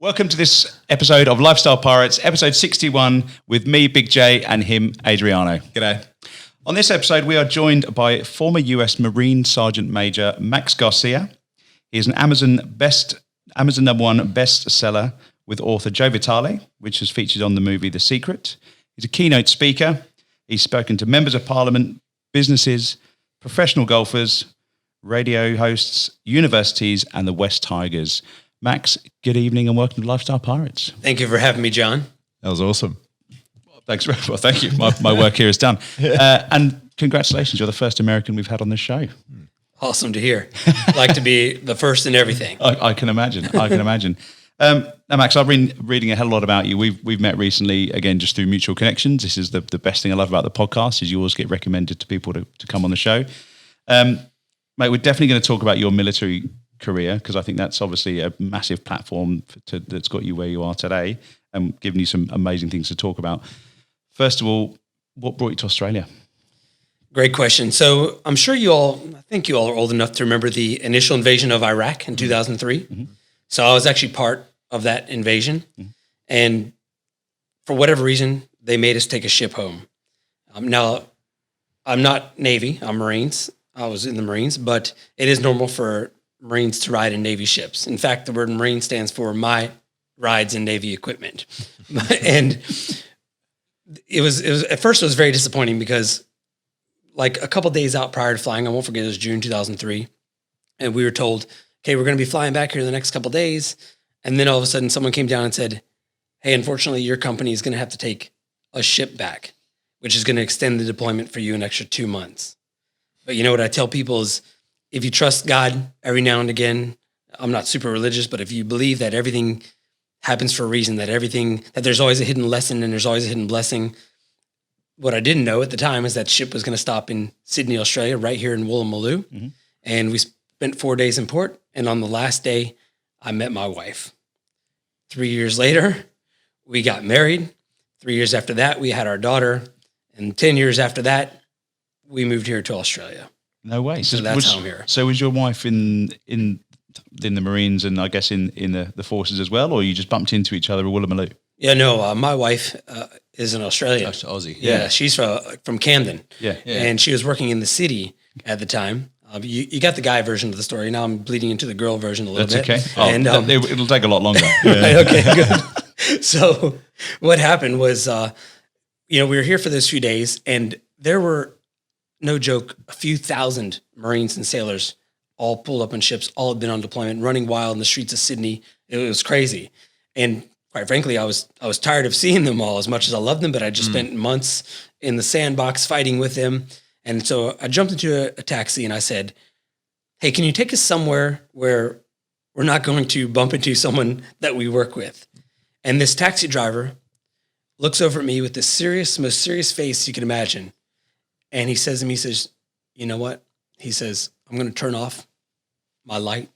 Welcome to this episode of Lifestyle Pirates, episode 61, with me, Big J, and him, Adriano. G'day. On this episode, we are joined by former US Marine Sergeant Major Max Garcia. He is an Amazon #1 bestseller with author Joe Vitale, which has featured on the movie The Secret. He's a keynote speaker. He's spoken to members of parliament, businesses, professional golfers, radio hosts, universities, and the West Tigers. Max, good evening and welcome to Lifestyle Pirates. Thank you for having me, John. That was awesome. Thanks. Well, thank you. My work here is done. And congratulations, you're the first American we've had on this show. Awesome to hear. Like to be the first in everything. I can imagine. Now, Max, I've been reading a hell of a lot about you. We've met recently, again, just through mutual connections. This is the best thing I love about the podcast is you always get recommended to people to come on the show. Mate, we're definitely going to talk about your military career because I think that's obviously a massive platform that's got you where you are today and giving you some amazing things to talk about. First of all, what brought you to Australia? Great question. So I think you all are old enough to remember the initial invasion of Iraq in 2003. Mm-hmm. So I was actually part of that invasion. Mm-hmm. And for whatever reason, they made us take a ship home. Now, I'm not Navy, I'm Marines. I was in the Marines, but it is normal for Marines to ride in Navy ships. In fact, the word Marine stands for my rides in Navy equipment. And it was at first it was very disappointing because like a couple days out prior to flying, I won't forget, it was June 2003. And we were told, okay, we're going to be flying back here in the next couple days. And then all of a sudden someone came down and said, hey, unfortunately, your company is going to have to take a ship back, which is going to extend the deployment for you an extra 2 months. But you know what I tell people is if you trust God every now and again, I'm not super religious, but if you believe that everything happens for a reason, that there's always a hidden lesson and there's always a hidden blessing. What I didn't know at the time is that ship was going to stop in Sydney, Australia, right here in Woolloomooloo. Mm-hmm. And we spent 4 days in port. And on the last day, I met my wife. 3 years later, we got married. 3 years after that, we had our daughter. And 10 years after that, we moved here to Australia. No way. So that's how I'm here. So was your wife in the Marines and I guess in the forces as well, or you just bumped into each other at Woolloomooloo? Yeah, no, my wife is an Australian. Aussie. Yeah, she's from Camden. Yeah. And she was working in the city at the time. You got the guy version of the story. Now I'm bleeding into the girl version a little bit. That's okay. And it'll take a lot longer. Right, okay, good. So what happened was, we were here for those few days, and there were, no joke, a few thousand Marines and sailors all pulled up on ships, all had been on deployment, running wild in the streets of Sydney. It was crazy. And quite frankly, I was tired of seeing them all as much as I loved them, but I just spent months in the sandbox fighting with them. And so I jumped into a taxi and I said, hey, can you take us somewhere where we're not going to bump into someone that we work with? And this taxi driver looks over at me with the most serious face you can imagine. And he says to me, you know what? He says, I'm going to turn off my light.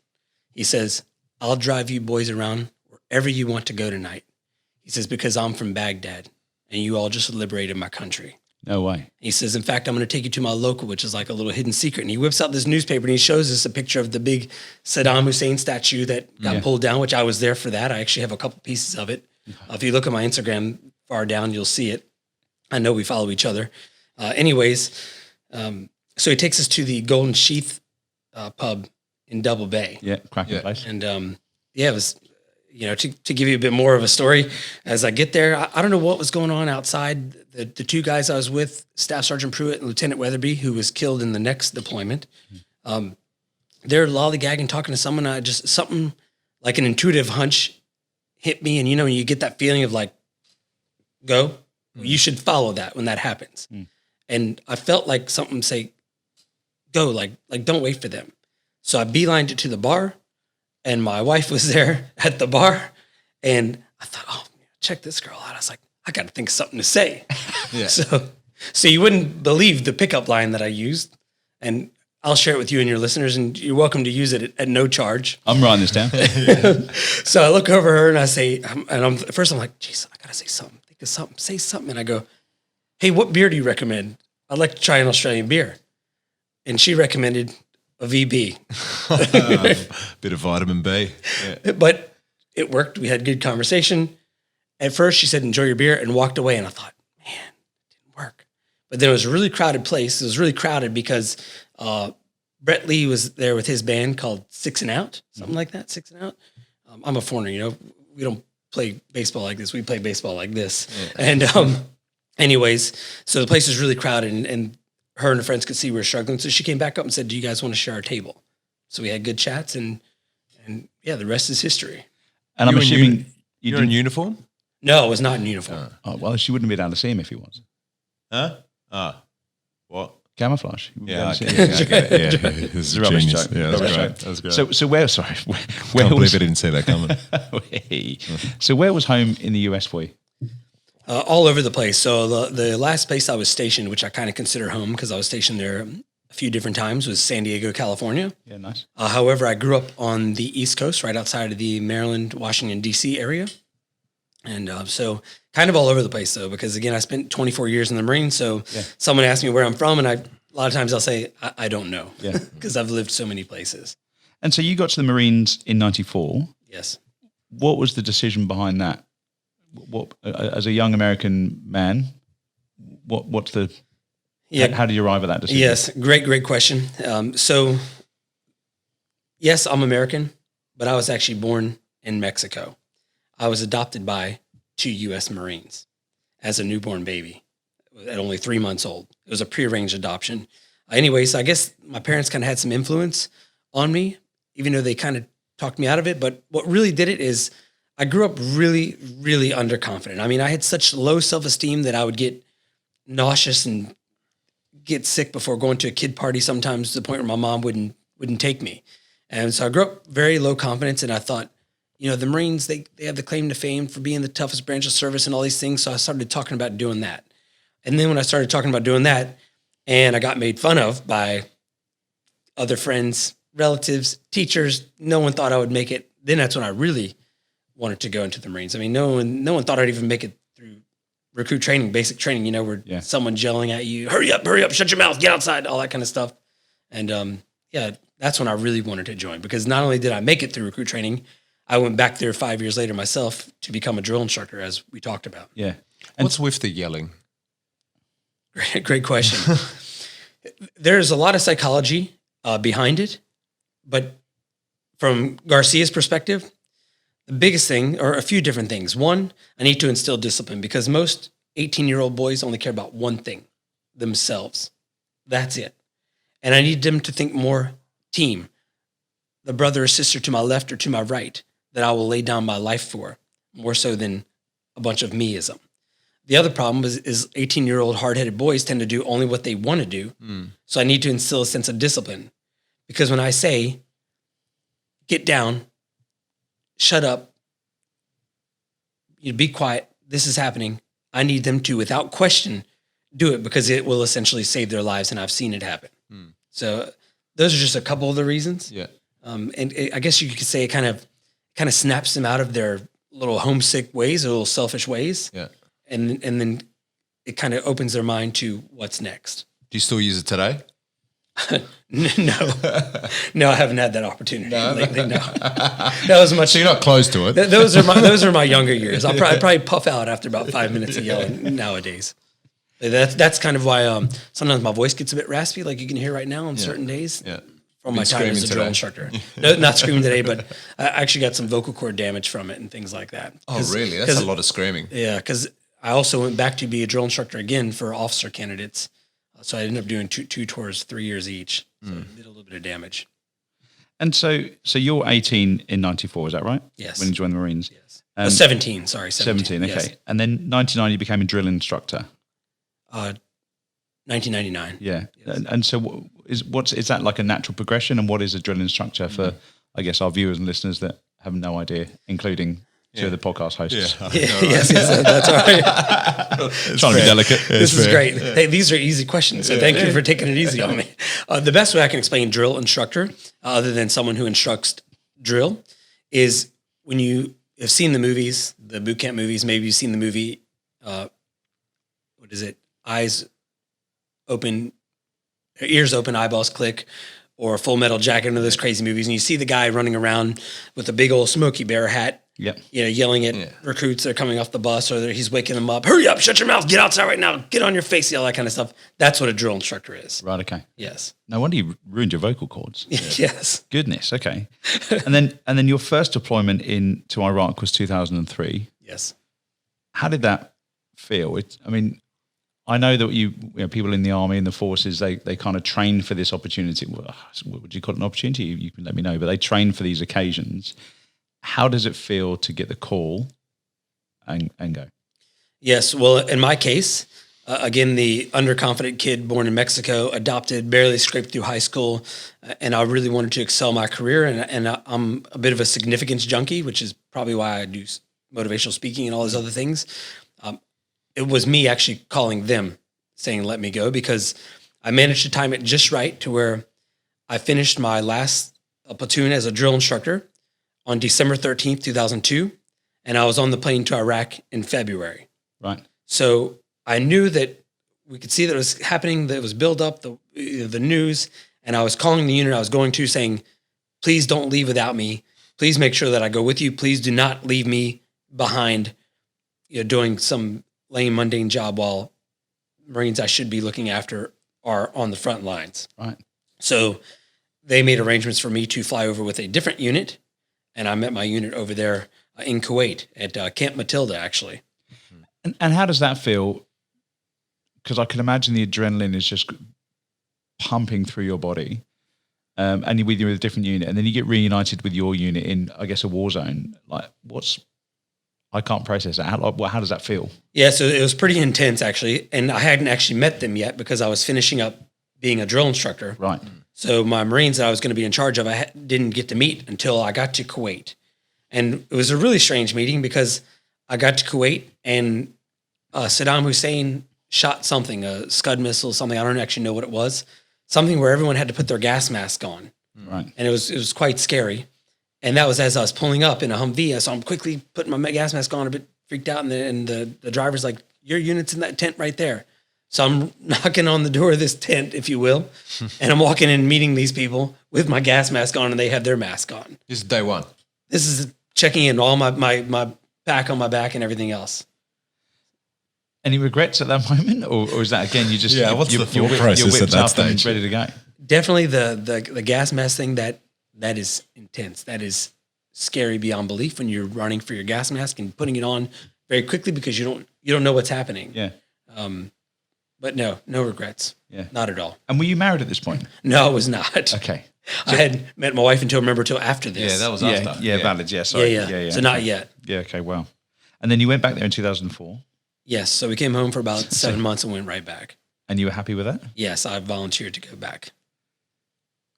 He says, I'll drive you boys around wherever you want to go tonight. He says, because I'm from Baghdad and you all just liberated my country. No way. He says, in fact, I'm going to take you to my local, which is like a little hidden secret. And he whips out this newspaper and he shows us a picture of the big Saddam Hussein statue that got pulled down, which I was there for that. I actually have a couple pieces of it. If you look at my Instagram far down, you'll see it. I know we follow each other. So he takes us to the Golden Sheath pub in Double Bay. Yeah, cracking place. And it was, to give you a bit more of a story, as I get there, I don't know what was going on outside. The two guys I was with, Staff Sergeant Pruitt and Lieutenant Weatherby, who was killed in the next deployment, they're lollygagging, talking to someone. Something like an intuitive hunch hit me. And when you get that feeling of like, go, you should follow that when that happens. And I felt like something say, go, like don't wait for them. So I beelined it to the bar, and my wife was there at the bar, and I thought, oh, check this girl out. I was like, I got to think of something to say. Yeah. So you wouldn't believe the pickup line that I used, and I'll share it with you and your listeners, and you're welcome to use it at no charge. I'm writing this down. So I look over her and I say, at first I'm like, geez, I got to say something. Think of something. Say something. And I go, hey, what beer do you recommend? I'd like to try an Australian beer. And she recommended a VB. Bit of vitamin B. Yeah. But it worked. We had good conversation. At first, she said, "Enjoy your beer," and walked away. And I thought, man, it didn't work. But then it was a really crowded place. It was really crowded because Brett Lee was there with his band called Six and Out, something like that. Six and Out. I'm a foreigner, you know. We don't play baseball like this. We play baseball like this. Yeah. And anyways, so the place was really crowded, and her and her friends could see we were struggling. So she came back up and said, "Do you guys want to share our table?" So we had good chats, and yeah, the rest is history. And I'm assuming you're in uniform? No, I was not in uniform. Oh, well, she wouldn't be down to see him if he was. Huh? What? Camouflage. Yeah, I get it. Yeah, this is a rubbish genius. joke. Yeah, that's Rubbish great. joke. That's great. So where? Sorry, where Can't believe I didn't see that coming. So where was home in the US for you? All over the place. So the last place I was stationed, which I kind of consider home because I was stationed there a few different times, was San Diego, California. Yeah, nice. However, I grew up on the East Coast, right outside of the Maryland, Washington, D.C. area. And so kind of all over the place, though, because, again, I spent 24 years in the Marines. So someone asked me where I'm from, and a lot of times I'll say, I don't know, because I've lived so many places. And so you got to the Marines in 94. Yes. What was the decision behind that? What, as a young American man, what's the... How did you arrive at that decision? Yes, great question. So, yes, I'm American, but I was actually born in Mexico. I was adopted by 2 U.S. Marines as a newborn baby at only 3 months old. It was a prearranged adoption. Anyways, I guess my parents kind of had some influence on me, even though they kind of talked me out of it. But what really did it is I grew up really, really underconfident. I mean, I had such low self-esteem that I would get nauseous and get sick before going to a kid party sometimes, to the point where my mom wouldn't take me. And so I grew up very low confidence, and I thought, you know, the Marines, they have the claim to fame for being the toughest branch of service and all these things. So I started talking about doing that. And then when I started talking about doing that, and I got made fun of by other friends, relatives, teachers, no one thought I would make it. Then that's when I really wanted to go into the Marines. I mean, no one thought I'd even make it through recruit training, basic training, you know, where someone's yelling at you, hurry up, shut your mouth, get outside, all that kind of stuff. And that's when I really wanted to join, because not only did I make it through recruit training, I went back there 5 years later myself to become a drill instructor, as we talked about. Yeah. And what's with the yelling? Great question. There's a lot of psychology behind it, but from Garcia's perspective, the biggest thing, or a few different things. One, I need to instill discipline, because most 18-year-old boys only care about one thing, themselves. That's it. And I need them to think more team, the brother or sister to my left or to my right, that I will lay down my life for, more so than a bunch of meism. The other problem is 18-year-old hard-headed boys tend to do only what they want to do. So I need to instill a sense of discipline, because when I say, get down, shut up, you be quiet, this is happening, I need them to, without question, do it, because it will essentially save their lives, and I've seen it happen. So those are just a couple of the reasons. Yeah. And I guess you could say it kind of snaps them out of their little homesick ways, or little selfish ways. Yeah. And then it kind of opens their mind to what's next. Do you still use it today? No, I haven't had that opportunity lately. No, that was much. So you're not close to it. Those are my younger years. I'd probably puff out after about 5 minutes of yelling nowadays. That's kind of why sometimes my voice gets a bit raspy, like you can hear right now on certain days. Yeah. From my time as a drill instructor. No, not screaming today, but I actually got some vocal cord damage from it and things like that. Oh, really? That's a lot of screaming. Yeah, because I also went back to be a drill instructor again for officer candidates. So I ended up doing two tours, 3 years each. So it did a little bit of damage. And so you're 18 in 94, is that right? Yes. When you joined the Marines? Yes. 17, sorry. 17, okay. Yes. And then 99, you became a drill instructor. 1999. Yeah. Yes. And so is that like a natural progression? And what is a drill instructor for, I guess, our viewers and listeners that have no idea, including two of the podcast hosts? Yeah. Yes, that's all right. Trying to be delicate. This is great. Hey, these are easy questions, so thank you for taking it easy on me. The best way I can explain drill instructor, other than someone who instructs drill, is when you have seen the movies, the boot camp movies, maybe you've seen the movie, what is it? Eyes open, ears open, eyeballs click, or Full Metal Jacket, one of those crazy movies, and you see the guy running around with a big old Smokey Bear hat, Yep. Yelling at recruits that are coming off the bus, or he's waking them up. Hurry up, shut your mouth, get outside right now, get on your face, all that kind of stuff. That's what a drill instructor is. Right. Okay. Yes. No wonder you ruined your vocal cords. Yes. Goodness. Okay. and then your first deployment into Iraq was 2003. Yes. How did that feel? I know that you know, people in the army and the forces, they kind of train for this opportunity. Well, what would you call it, an opportunity? You can let me know, but they train for these occasions. How does it feel to get the call and go? Yes. Well, in my case, again, the underconfident kid born in Mexico, adopted, barely scraped through high school, and I really wanted to excel my career. And I'm a bit of a significance junkie, which is probably why I do motivational speaking and all those other things. It was me actually calling them, saying, let me go, because I managed to time it just right to where I finished my last platoon as a drill instructor on December 13th, 2002, and I was on the plane to Iraq in February. Right. So I knew that we could see that it was happening, that it was build up, the news, and I was calling the unit I was going to saying, please don't leave without me. Please make sure that I go with you. Please do not leave me behind, doing some lame, mundane job while Marines I should be looking after are on the front lines. Right. So they made arrangements for me to fly over with a different unit, and I met my unit over there in Kuwait at Camp Matilda, actually. And how does that feel? Because I can imagine the adrenaline is just pumping through your body, and you're with a different unit, and then you get reunited with your unit in, I guess, a war zone. Like, I can't process that. How does that feel? Yeah, so it was pretty intense, actually, and I hadn't actually met them yet because I was finishing up being a drill instructor. Right. So my Marines that I was going to be in charge of, I didn't get to meet until I got to Kuwait. And it was a really strange meeting because I got to Kuwait and Saddam Hussein shot something, a Scud missile, something. I don't actually know what it was. Something where everyone had to put their gas mask on. Right. And it was quite scary. And that was as I was pulling up in a Humvee. So I'm quickly putting my gas mask on, a bit freaked out. And the driver's like, your unit's in that tent right there. So I'm knocking on the door of this tent, if you will, and I'm walking in and meeting these people with my gas mask on, and they have their mask on. This is day one. This is checking in all my pack on my back and everything else. Any regrets at that moment, or is that again you just what's the thought process at that stage? Ready to go? Definitely the gas mask thing. That is intense. That is scary beyond belief when you're running for your gas mask and putting it on very quickly because you don't know what's happening. Yeah. But no regrets. Yeah. Not at all. And were you married at this point? No, I was not. Okay. I hadn't met my wife until after this. Yeah, that was after. Yeah, valid. Yeah, sorry. Yeah. So not yet. Yeah, okay, wow. And then you went back there in 2004? Yes, so we came home for about 7 months and went right back. And you were happy with that? Yes, I volunteered to go back.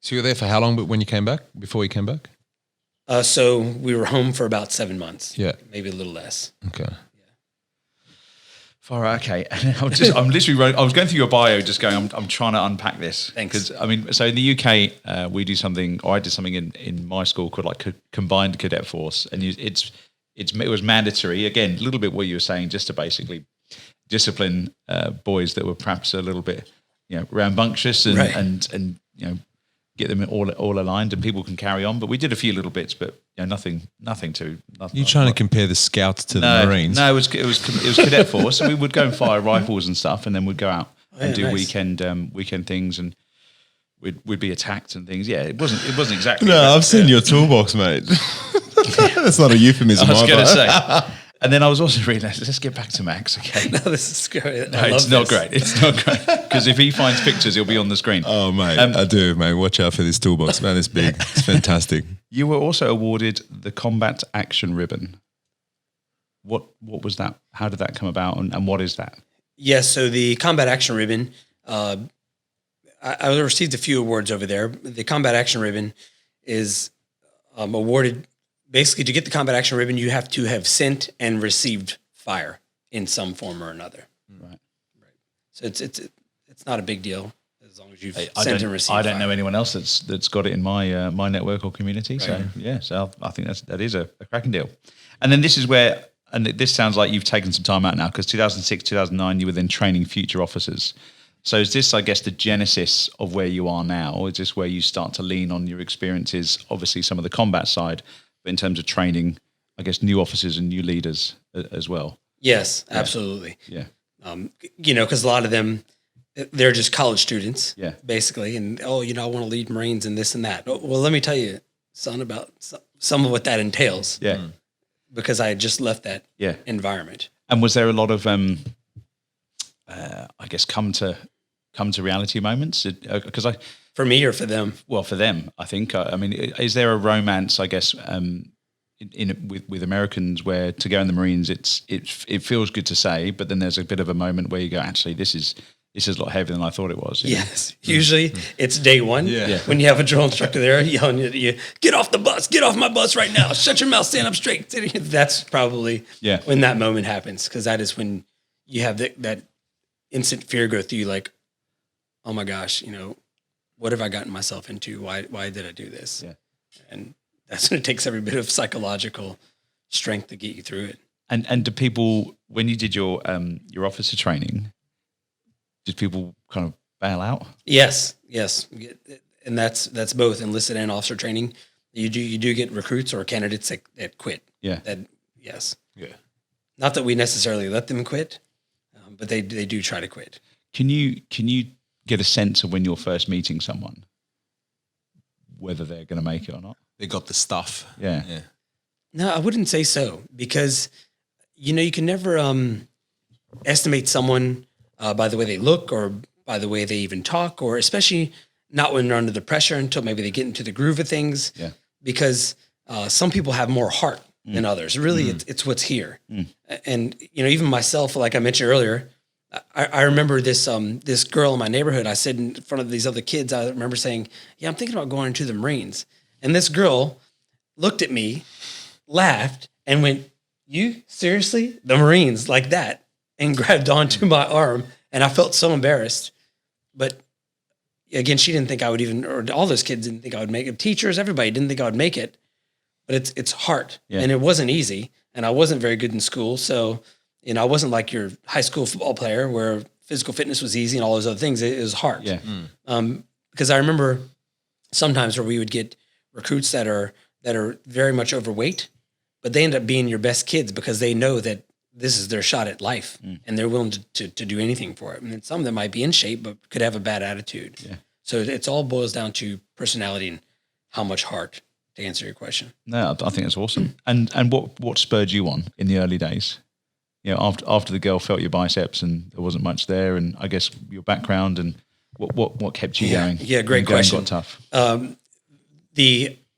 So you were there for how long when you came back, before you came back? So we were home for about 7 months. Yeah. Maybe a little less. Okay. All right, okay. I'm literally I was going through your bio, just going. I'm trying to unpack this. Thanks. Because so in the UK, we do something, or I did something in my school called like combined cadet force, and it was mandatory. Again, a little bit what you were saying, just to basically discipline boys that were perhaps a little bit, rambunctious and get them all aligned, and people can carry on. But we did a few little bits, but nothing too. You're trying to compare the scouts to the Marines? No, it was cadet force. So we would go and fire rifles and stuff, and then we'd go out and do weekend things, and we'd be attacked and things. Yeah, it wasn't exactly. No, I've seen your toolbox, mate. That's not a euphemism. I was going to say. And then I was also reading, let's get back to Max, okay? No, this is great. No, it's not great. It's not great. Because if he finds pictures, he'll be on the screen. Oh, mate, I do, mate. Watch out for this toolbox, man. It's big. It's fantastic. You were also awarded the Combat Action Ribbon. What was that? How did that come about, and what is that? Yes, so the Combat Action Ribbon, I received a few awards over there. The Combat Action Ribbon is awarded. Basically, to get the Combat Action Ribbon, you have to have sent and received fire in some form or another. Right. So it's not a big deal as long as you've sent and received. I don't know anyone else that's got it in my my network or community. Right. So I think that is a cracking deal. And then this is where, and this sounds like you've taken some time out now, because 2006, 2009, you were then training future officers. So is this, I guess, the genesis of where you are now, or is this where you start to lean on your experiences, obviously some of the combat side, but in terms of training I guess, new officers and new leaders as well. Yes, absolutely. Yeah. Because a lot of them, they're just college students, Yeah. basically. And, I want to lead Marines and this and that. Well, let me tell you, son, about some of what that entails. Yeah. Because I had just left that Yeah. environment. And was there a lot of, I guess, come to reality moments? Because For me or for them? well, for them, I think. I mean, is there a romance, I guess, with Americans where to go in the Marines, it feels good to say, but then there's a bit of a moment where you go, actually, this is a lot heavier than I thought it was. Yes. Usually it's day one. Yeah. When you have a drill instructor there yelling at you, get off the bus, get off my bus right now. Shut your mouth, stand up straight. That's probably when that moment happens. Because that is when you have that instant fear go through you, like, oh my gosh, what have I gotten myself into? Why did I do this? Yeah. And that's when it takes every bit of psychological strength to get you through it. And do people, when you did your officer training, did people kind of bail out? Yes. And that's both enlisted and officer training. You do get recruits or candidates that quit. Yeah. Yes. Yeah. Not that we necessarily let them quit, but they do try to quit. Can you get a sense of when you're first meeting someone, whether they're going to make it or not? They got the stuff. Yeah. Yeah. No, I wouldn't say so, because you can never estimate someone by the way they look or by the way they even talk, or especially not when they're under the pressure until maybe they get into the groove of things. Yeah. Because some people have more heart than others. Really, it's what's here. And even myself, like I mentioned earlier, I remember this girl in my neighborhood. I said in front of these other kids, I remember saying, "Yeah, I'm thinking about going into the Marines." And this girl looked at me, laughed, and went, "You seriously? The Marines?" Like that, and grabbed onto my arm. And I felt so embarrassed. But again, she didn't think I would even, or all those kids didn't think I would make it. Teachers, everybody didn't think I would make it. But it's heart. Yeah. And it wasn't easy. And I wasn't very good in school. So, I wasn't like your high school football player where physical fitness was easy and all those other things. It was heart. Yeah. Because I remember sometimes where we would get recruits that are very much overweight, but they end up being your best kids because they know that this is their shot at life and they're willing to do anything for it. And then some of them might be in shape, but could have a bad attitude. Yeah. So it's all boils down to personality and how much heart, to answer your question. No, I think that's awesome. And what spurred you on in the early days? After the girl felt your biceps and there wasn't much there, and I guess your background and what kept you going? Yeah, great when question. Got tough.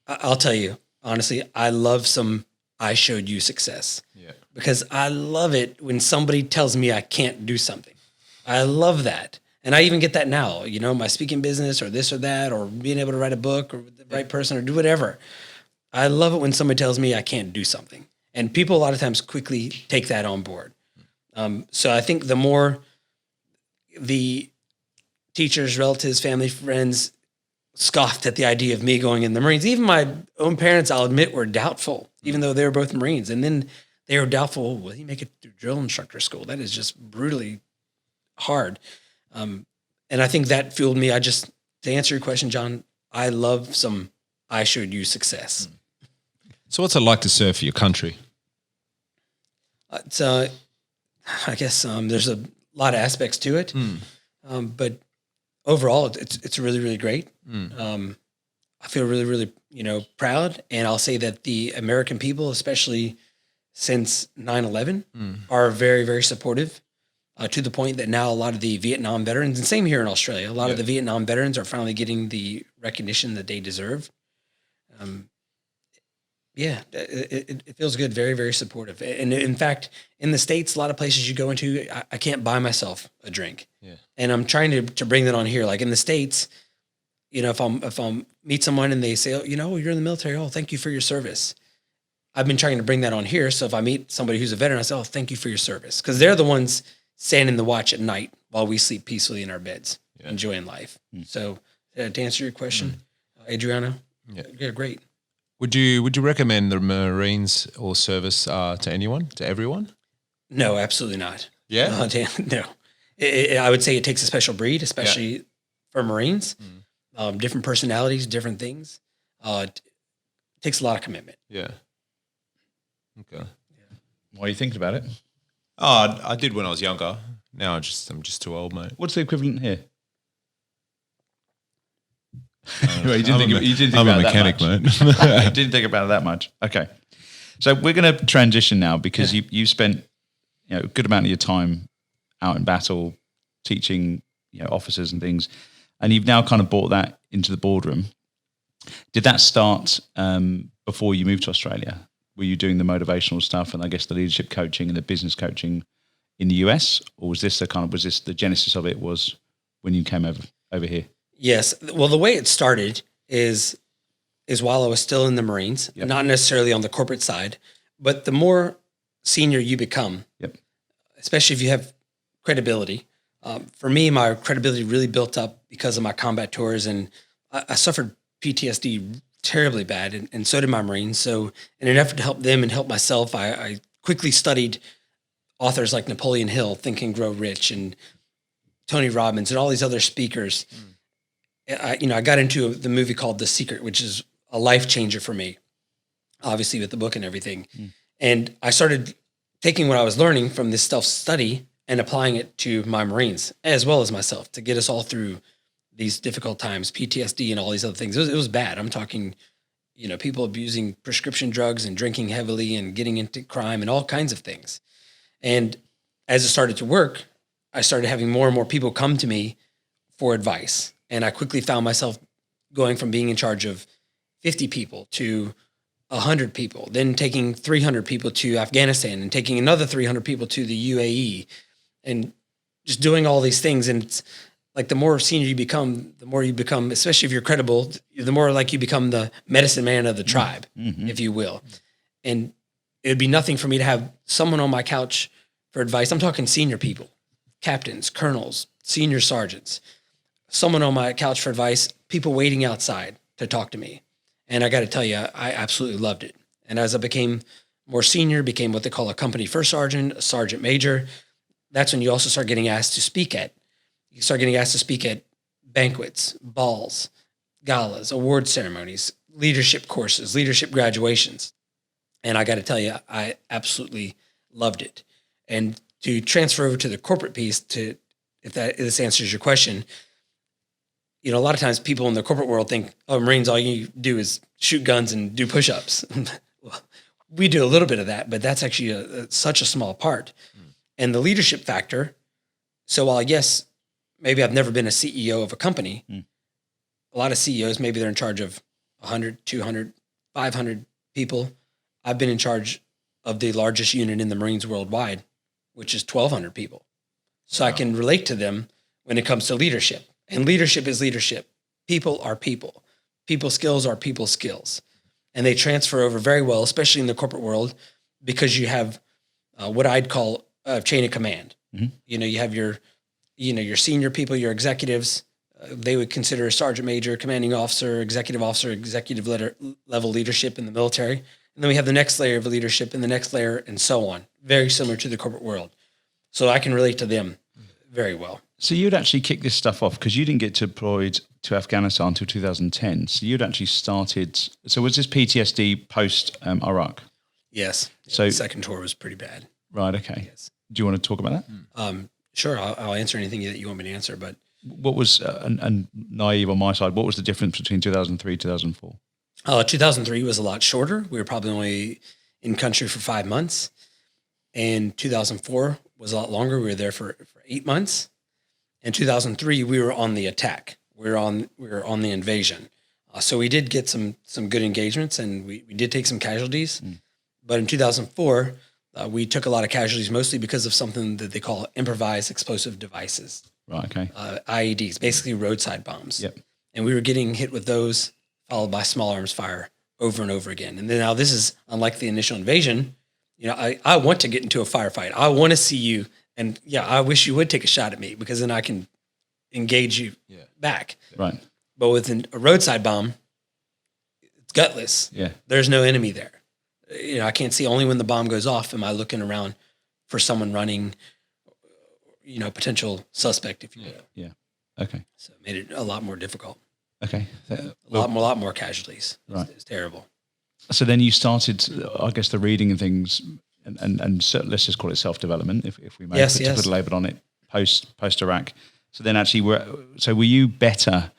I'll tell you, honestly, I love some I showed you success. Yeah. Because I love it when somebody tells me I can't do something. I love that. And I even get that now, my speaking business or this or that, or being able to write a book or with the right person or do whatever. I love it when somebody tells me I can't do something. And people a lot of times quickly take that on board. So I think the more the teachers, relatives, family, friends scoffed at the idea of me going in the Marines, even my own parents, I'll admit, were doubtful, even though they were both Marines. And then they were doubtful, will he make it through drill instructor school? That is just brutally hard. And I think that fueled me. To answer your question, John, I love some I showed you success. So what's it like to serve for your country? I guess there's a lot of aspects to it, but overall, it's really, really great. I feel really, really, proud, and I'll say that the American people, especially since 9/11, are very, very supportive. To the point that now a lot of the Vietnam veterans, and same here in Australia, a lot of the Vietnam veterans are finally getting the recognition that they deserve. It feels good. Very, very supportive. And in fact, in the States, a lot of places you go into, I can't buy myself a drink. Yeah. And I'm trying to bring that on here. Like in the States, if I'm meet someone and they say, oh, you're in the military. Oh, thank you for your service. I've been trying to bring that on here. So if I meet somebody who's a veteran, I say, oh, thank you for your service. Because they're the ones standing the watch at night while we sleep peacefully in our beds, enjoying life. So to answer your question, Adriano, yeah, great. Would you recommend the Marines or service to anyone, to everyone? No, absolutely not. Yeah? No. I would say it takes a special breed, especially for Marines. Different personalities, different things. It takes a lot of commitment. Yeah. Okay. Why are you thinking about it? Oh, I did when I was younger. Now I'm just too old, mate. What's the equivalent here? I'm you didn't think I'm about a that mechanic, much. mate. You didn't think about it that much. Okay. So we're going to transition now because you spent a good amount of your time out in battle teaching officers and things, and you've now kind of brought that into the boardroom. Did that start before you moved to Australia? Were you doing the motivational stuff and I guess the leadership coaching and the business coaching in the US, or was this the genesis of it was when you came over here? Yes. Well, the way it started is while I was still in the Marines, not necessarily on the corporate side, but the more senior you become, especially if you have credibility. For me, my credibility really built up because of my combat tours, and I suffered PTSD terribly bad, and so did my Marines. So in an effort to help them and help myself, I quickly studied authors like Napoleon Hill, Think and Grow Rich, and Tony Robbins, and all these other speakers. I got into the movie called The Secret, which is a life changer for me, obviously with the book and everything. And I started taking what I was learning from this self-study and applying it to my Marines as well as myself to get us all through these difficult times, PTSD and all these other things. It was bad. I'm talking, people abusing prescription drugs and drinking heavily and getting into crime and all kinds of things. And as it started to work, I started having more and more people come to me for advice. And I quickly found myself going from being in charge of 50 people to 100 people, then taking 300 people to Afghanistan and taking another 300 people to the UAE and just doing all these things. And it's like the more senior you become, the more you become, especially if you're credible, the more like you become the medicine man of the tribe, if you will. And it'd be nothing for me to have someone on my couch for advice. I'm talking senior people, captains, colonels, senior sergeants, someone on my couch for advice, people waiting outside to talk to me. And I got to tell you, I absolutely loved it. And as I became more senior, became what they call a company first sergeant, a sergeant major, that's when you also start getting asked to speak at. You start getting asked to speak at banquets, balls, galas, award ceremonies, leadership courses, leadership graduations. And I got to tell you, I absolutely loved it. And to transfer over to the corporate piece, if this answers your question, a lot of times people in the corporate world think, oh, Marines, all you do is shoot guns and do push-ups. Well, we do a little bit of that, but that's actually such a small part. And the leadership factor, so while, yes, maybe I've never been a CEO of a company, a lot of CEOs, maybe they're in charge of 100, 200, 500 people. I've been in charge of the largest unit in the Marines worldwide, which is 1,200 people. So I can relate to them when it comes to leadership. And leadership is leadership. People are people. People skills are people skills. And they transfer over very well, especially in the corporate world, because you have what I'd call a chain of command. You have your senior people, your executives. They would consider a sergeant major, commanding officer, executive level leadership in the military. And then we have the next layer of leadership and the next layer and so on. Very similar to the corporate world. So I can relate to them very well. So you'd actually kick this stuff off because you didn't get deployed to Afghanistan until 2010. So you'd actually started. So was this PTSD post Iraq? Yes. So the second tour was pretty bad. Right. Okay. Yes. Do you want to talk about that? Sure. I'll answer anything that you want me to answer. But what was and naive on my side? What was the difference between 2003 and 2004? 2003 was a lot shorter. We were probably only in country for 5 months, and 2004 was a lot longer. We were there for 8 months. In 2003, we were on the attack. We were on the invasion. So we did get some good engagements, and we did take some casualties. But in 2004, we took a lot of casualties, mostly because of something that they call improvised explosive devices. Right. Okay. IEDs, basically roadside bombs. Yep. And we were getting hit with those, followed by small arms fire over and over again. And then now this is unlike the initial invasion. I want to get into a firefight. I want to see you. And I wish you would take a shot at me because then I can engage you back. Right. But with a roadside bomb, it's gutless. Yeah. There's no enemy there. I can't see. Only when the bomb goes off am I looking around for someone running, potential suspect, if you will. Yeah. Okay. So it made it a lot more difficult. Okay. A lot more casualties. Right. It's terrible. So then you started, I guess, the reading and things, and so let's just call it self-development, if we may, to put a label on it, post Iraq. So then actually, were you better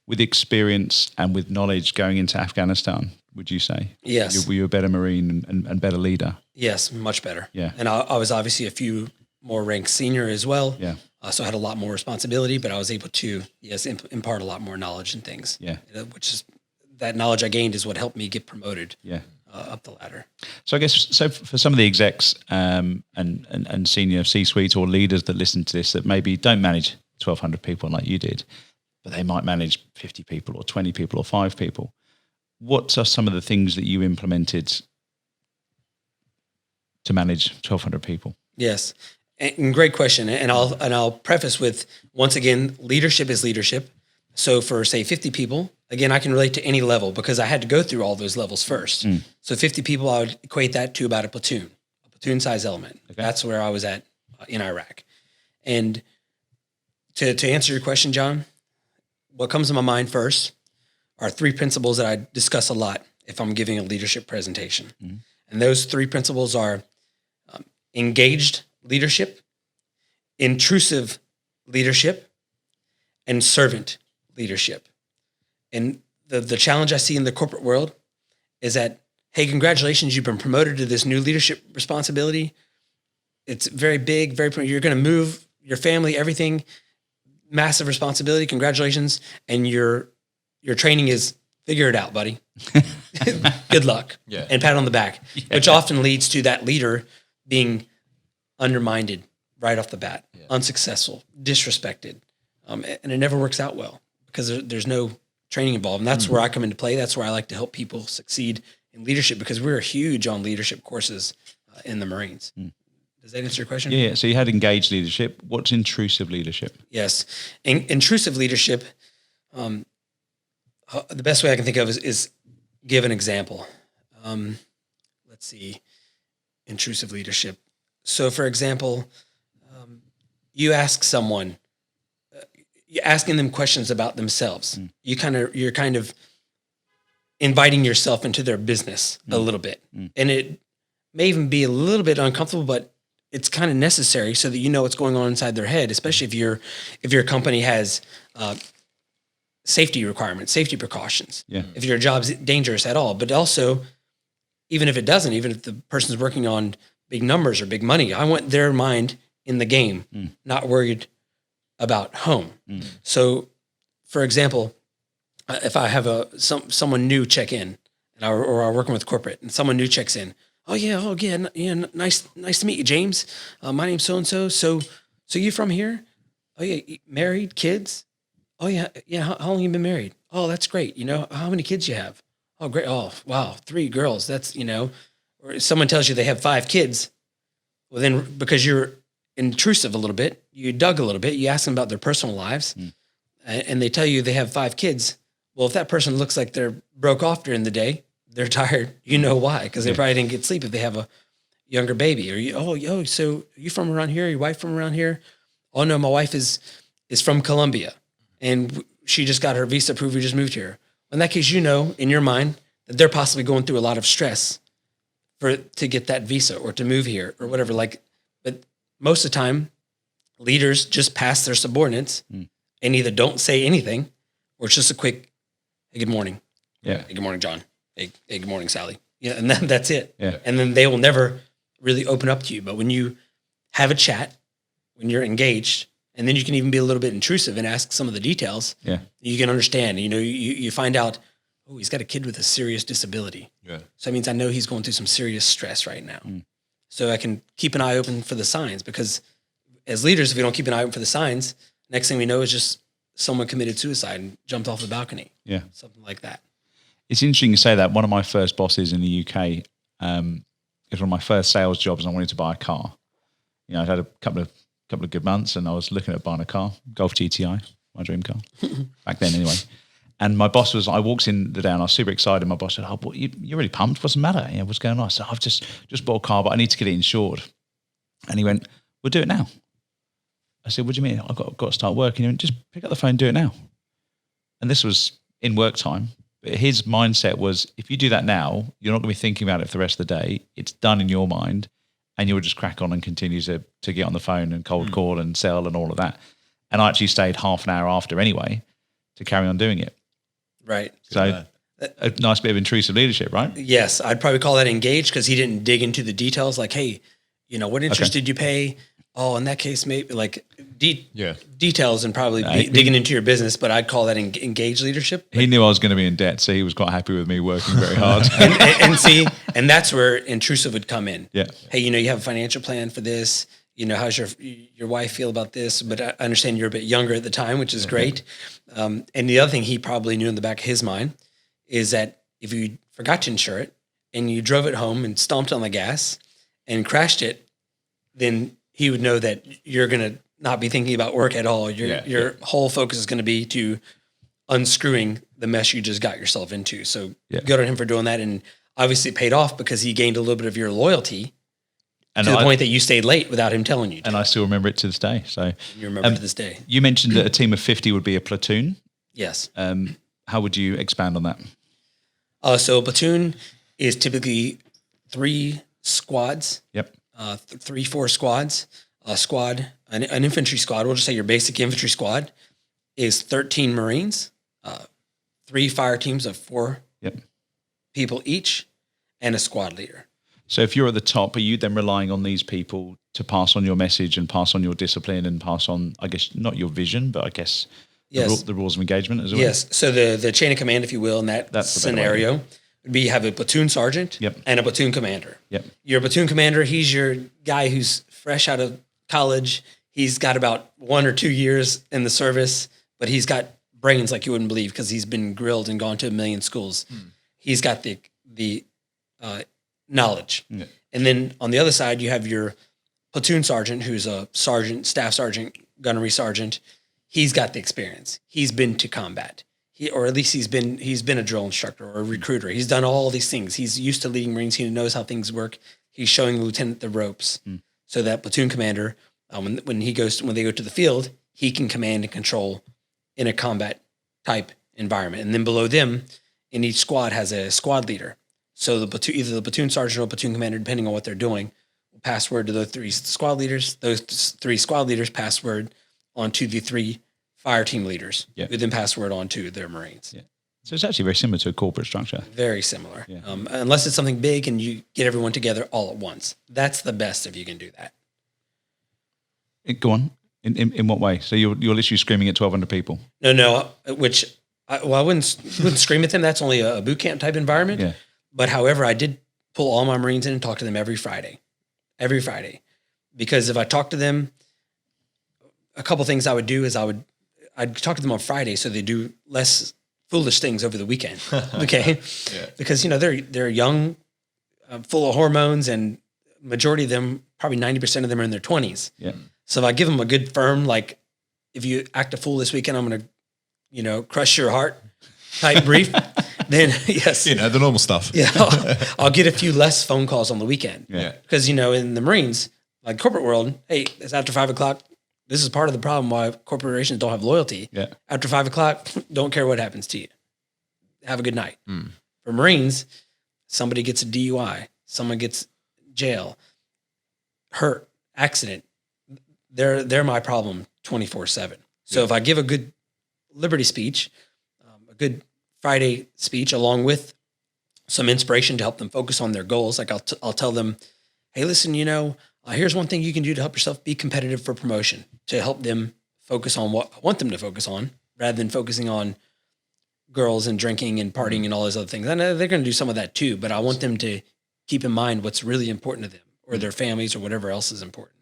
with experience and with knowledge going into Afghanistan, would you say? Yes. Were you a better Marine and better leader? Yes, much better. Yeah. And I was obviously a few more ranks senior as well. Yeah. So I had a lot more responsibility, but I was able to, impart a lot more knowledge and things. Yeah. Which is, that knowledge I gained is what helped me get promoted. Yeah. Up the ladder. So I guess, for some of the execs and senior C-suite or leaders that listen to this that maybe don't manage 1,200 people like you did, but they might manage 50 people or 20 people or 5 people. What are some of the things that you implemented to manage 1,200 people? Yes, and great question. And I'll preface with, once again, leadership is leadership. So for, say, 50 people, again, I can relate to any level because I had to go through all those levels first. So 50 people, I would equate that to about a platoon size element. Okay. That's where I was at in Iraq. And to answer your question, John, what comes to my mind first are 3 principles that I discuss a lot if I'm giving a leadership presentation. And those 3 principles are engaged leadership, intrusive leadership, and servant leadership. And the challenge I see in the corporate world is that, hey, congratulations, you've been promoted to this new leadership responsibility. It's very big, you're going to move your family, everything, massive responsibility. Congratulations. And your training is figure it out, buddy. Good luck. Yeah. And pat on the back, which often leads to that leader being undermined right off the bat, unsuccessful, disrespected. And it never works out well because there's no training involved. And that's where I come into play. That's where I like to help people succeed in leadership because we're huge on leadership courses in the Marines. Does that answer your question? Yeah. So you had engaged leadership. What's intrusive leadership? Yes. Intrusive leadership, the best way I can think of is give an example. Let's see. Intrusive leadership. So, for example, you ask someone, you're asking them questions about themselves. You're kind of inviting yourself into their business a little bit, and it may even be a little bit uncomfortable, but it's kind of necessary so that you know what's going on inside their head, especially if your company has safety requirements, safety precautions. Yeah. If your job's dangerous at all, but also even if it doesn't, even if the person's working on big numbers or big money, I want their mind in the game, not worried about home. So, for example, if I have someone new check in, or I'm working with corporate, and someone new checks in, nice to meet you, James. My name's so and so. So you from here? Oh yeah, married, kids? Oh yeah. How long you been married? Oh, that's great. How many kids you have? Oh, great. Oh, wow, 3 girls. That's or someone tells you they have 5 kids. Well, then because you're intrusive a little bit, you dug a little bit, you ask them about their personal lives, and they tell you they have 5 kids. Well, if that person looks like they're broke off during the day, they're tired, you know why? Because they probably didn't get sleep if they have a younger baby. Or so you from around here? Your wife from around here? Oh no, my wife is from Colombia, and she just got her visa approved. We just moved here. In that case, in your mind that they're possibly going through a lot of stress to get that visa or to move here or whatever. But most of the time, leaders just pass their subordinates and either don't say anything or it's just a quick, hey, good morning. Yeah. Hey, good morning, John. Hey, good morning, Sally. Yeah, and that's it. Yeah. And then they will never really open up to you. But when you have a chat, when you're engaged, and then you can even be a little bit intrusive and ask some of the details, you can understand. You find out, oh, he's got a kid with a serious disability. Yeah. So that means I know he's going through some serious stress right now. So I can keep an eye open for the signs, because as leaders, if we don't keep an eye open for the signs, next thing we know is just someone committed suicide and jumped off the balcony. Yeah. Something like that. It's interesting you say that. One of my first bosses in the UK, it was one of my first sales jobs, and I wanted to buy a car. I'd had a couple of good months, and I was looking at buying a car, Golf GTI, my dream car, back then anyway. And my boss I walked in the day and I was super excited. My boss said, oh, you're really pumped. What's the matter? What's going on? I said, I've just bought a car, but I need to get it insured. And he went, we'll do it now. I said, what do you mean? I've got to start working. He went, just pick up the phone, do it now. And this was in work time. But his mindset was, if you do that now, you're not going to be thinking about it for the rest of the day. It's done in your mind, and you'll just crack on and continue to get on the phone and cold call and sell and all of that. And I actually stayed half an hour after anyway to carry on doing it. Right. So a nice bit of intrusive leadership, right? Yes, I'd probably call that engaged because he didn't dig into the details. Like, hey, what interest did you pay? Oh, in that case, maybe like details and probably digging into your business. But I'd call that engaged leadership. He knew I was going to be in debt, so he was quite happy with me working very hard. and that's where intrusive would come in. Yeah. Hey, you have a financial plan for this. How's your wife feel about this? But I understand you're a bit younger at the time, which is great. And the other thing he probably knew in the back of his mind is that if you forgot to insure it and you drove it home and stomped on the gas and crashed it, then he would know that you're going to not be thinking about work at all. Your whole focus is going to be to unscrewing the mess you just got yourself into. So good on him for doing that. And obviously it paid off because he gained a little bit of your loyalty to the point that you stayed late without him telling you to. And I still remember it to this day. So you remember to this day. You mentioned that a team of 50 would be a platoon. Yes. How would you expand on that? So a platoon is typically 3 squads. Yep. 3-4 squads. A squad, an infantry squad, we'll just say your basic infantry squad, is 13 Marines, 3 fire teams of 4 people each, and a squad leader. So if you're at the top, are you then relying on these people to pass on your message and pass on your discipline and pass on, I guess, not your vision, but I guess the rules of engagement as well? Yes. So the chain of command, if you will, in that's scenario would be you have a platoon sergeant and a platoon commander. Yep. Your platoon commander, he's your guy who's fresh out of college. He's got about 1 or 2 years in the service, but he's got brains like you wouldn't believe because he's been grilled and gone to a million schools. He's got the knowledge. Yeah. And then on the other side, you have your platoon sergeant, who's a sergeant, staff sergeant, gunnery sergeant. He's got the experience. He's been to combat. Or at least he's been a drill instructor or a recruiter. He's done all these things. He's used to leading Marines. He knows how things work. He's showing the lieutenant the ropes. So that platoon commander, when they go to the field, he can command and control in a combat type environment. And then below them, in each squad has a squad leader. So either the platoon sergeant or platoon commander, depending on what they're doing, will pass word to those 3 squad leaders. Those 3 squad leaders pass word on to the 3 fire team leaders, who then pass word on to their Marines. Yeah. So it's actually very similar to a corporate structure. Very similar. Yeah. Unless it's something big and you get everyone together all at once. That's the best if you can do that. Go on. In what way? So you're literally screaming at 1,200 people? No. I wouldn't scream at them. That's only a boot camp type environment. Yeah. But however, I did pull all my Marines in and talk to them every Friday. Because if I talk to them, a couple things I would do is I'd talk to them on Friday so they do less foolish things over the weekend. Okay. Because, they're young, full of hormones, and majority of them, probably 90% of them are in their 20s. Yeah. So if I give them a good firm, like, if you act a fool this weekend, I'm going to, crush your heart type brief, then yes. The normal stuff. Yeah. I'll get a few less phone calls on the weekend. Yeah. Because, in the Marines, like corporate world, hey, it's after 5 o'clock. This is part of the problem why corporations don't have loyalty. Yeah. After 5 o'clock, don't care what happens to you. Have a good night. For Marines, somebody gets a DUI, someone gets jail, hurt, accident. They're my problem 24/7. So if I give a good Liberty speech, a good Friday speech, along with some inspiration to help them focus on their goals, like I'll tell them, hey, listen, here's one thing you can do to help yourself be competitive for promotion, to help them focus on what I want them to focus on, rather than focusing on girls and drinking and partying and all those other things. I know they're going to do some of that too, but I want them to keep in mind what's really important to them or their families or whatever else is important.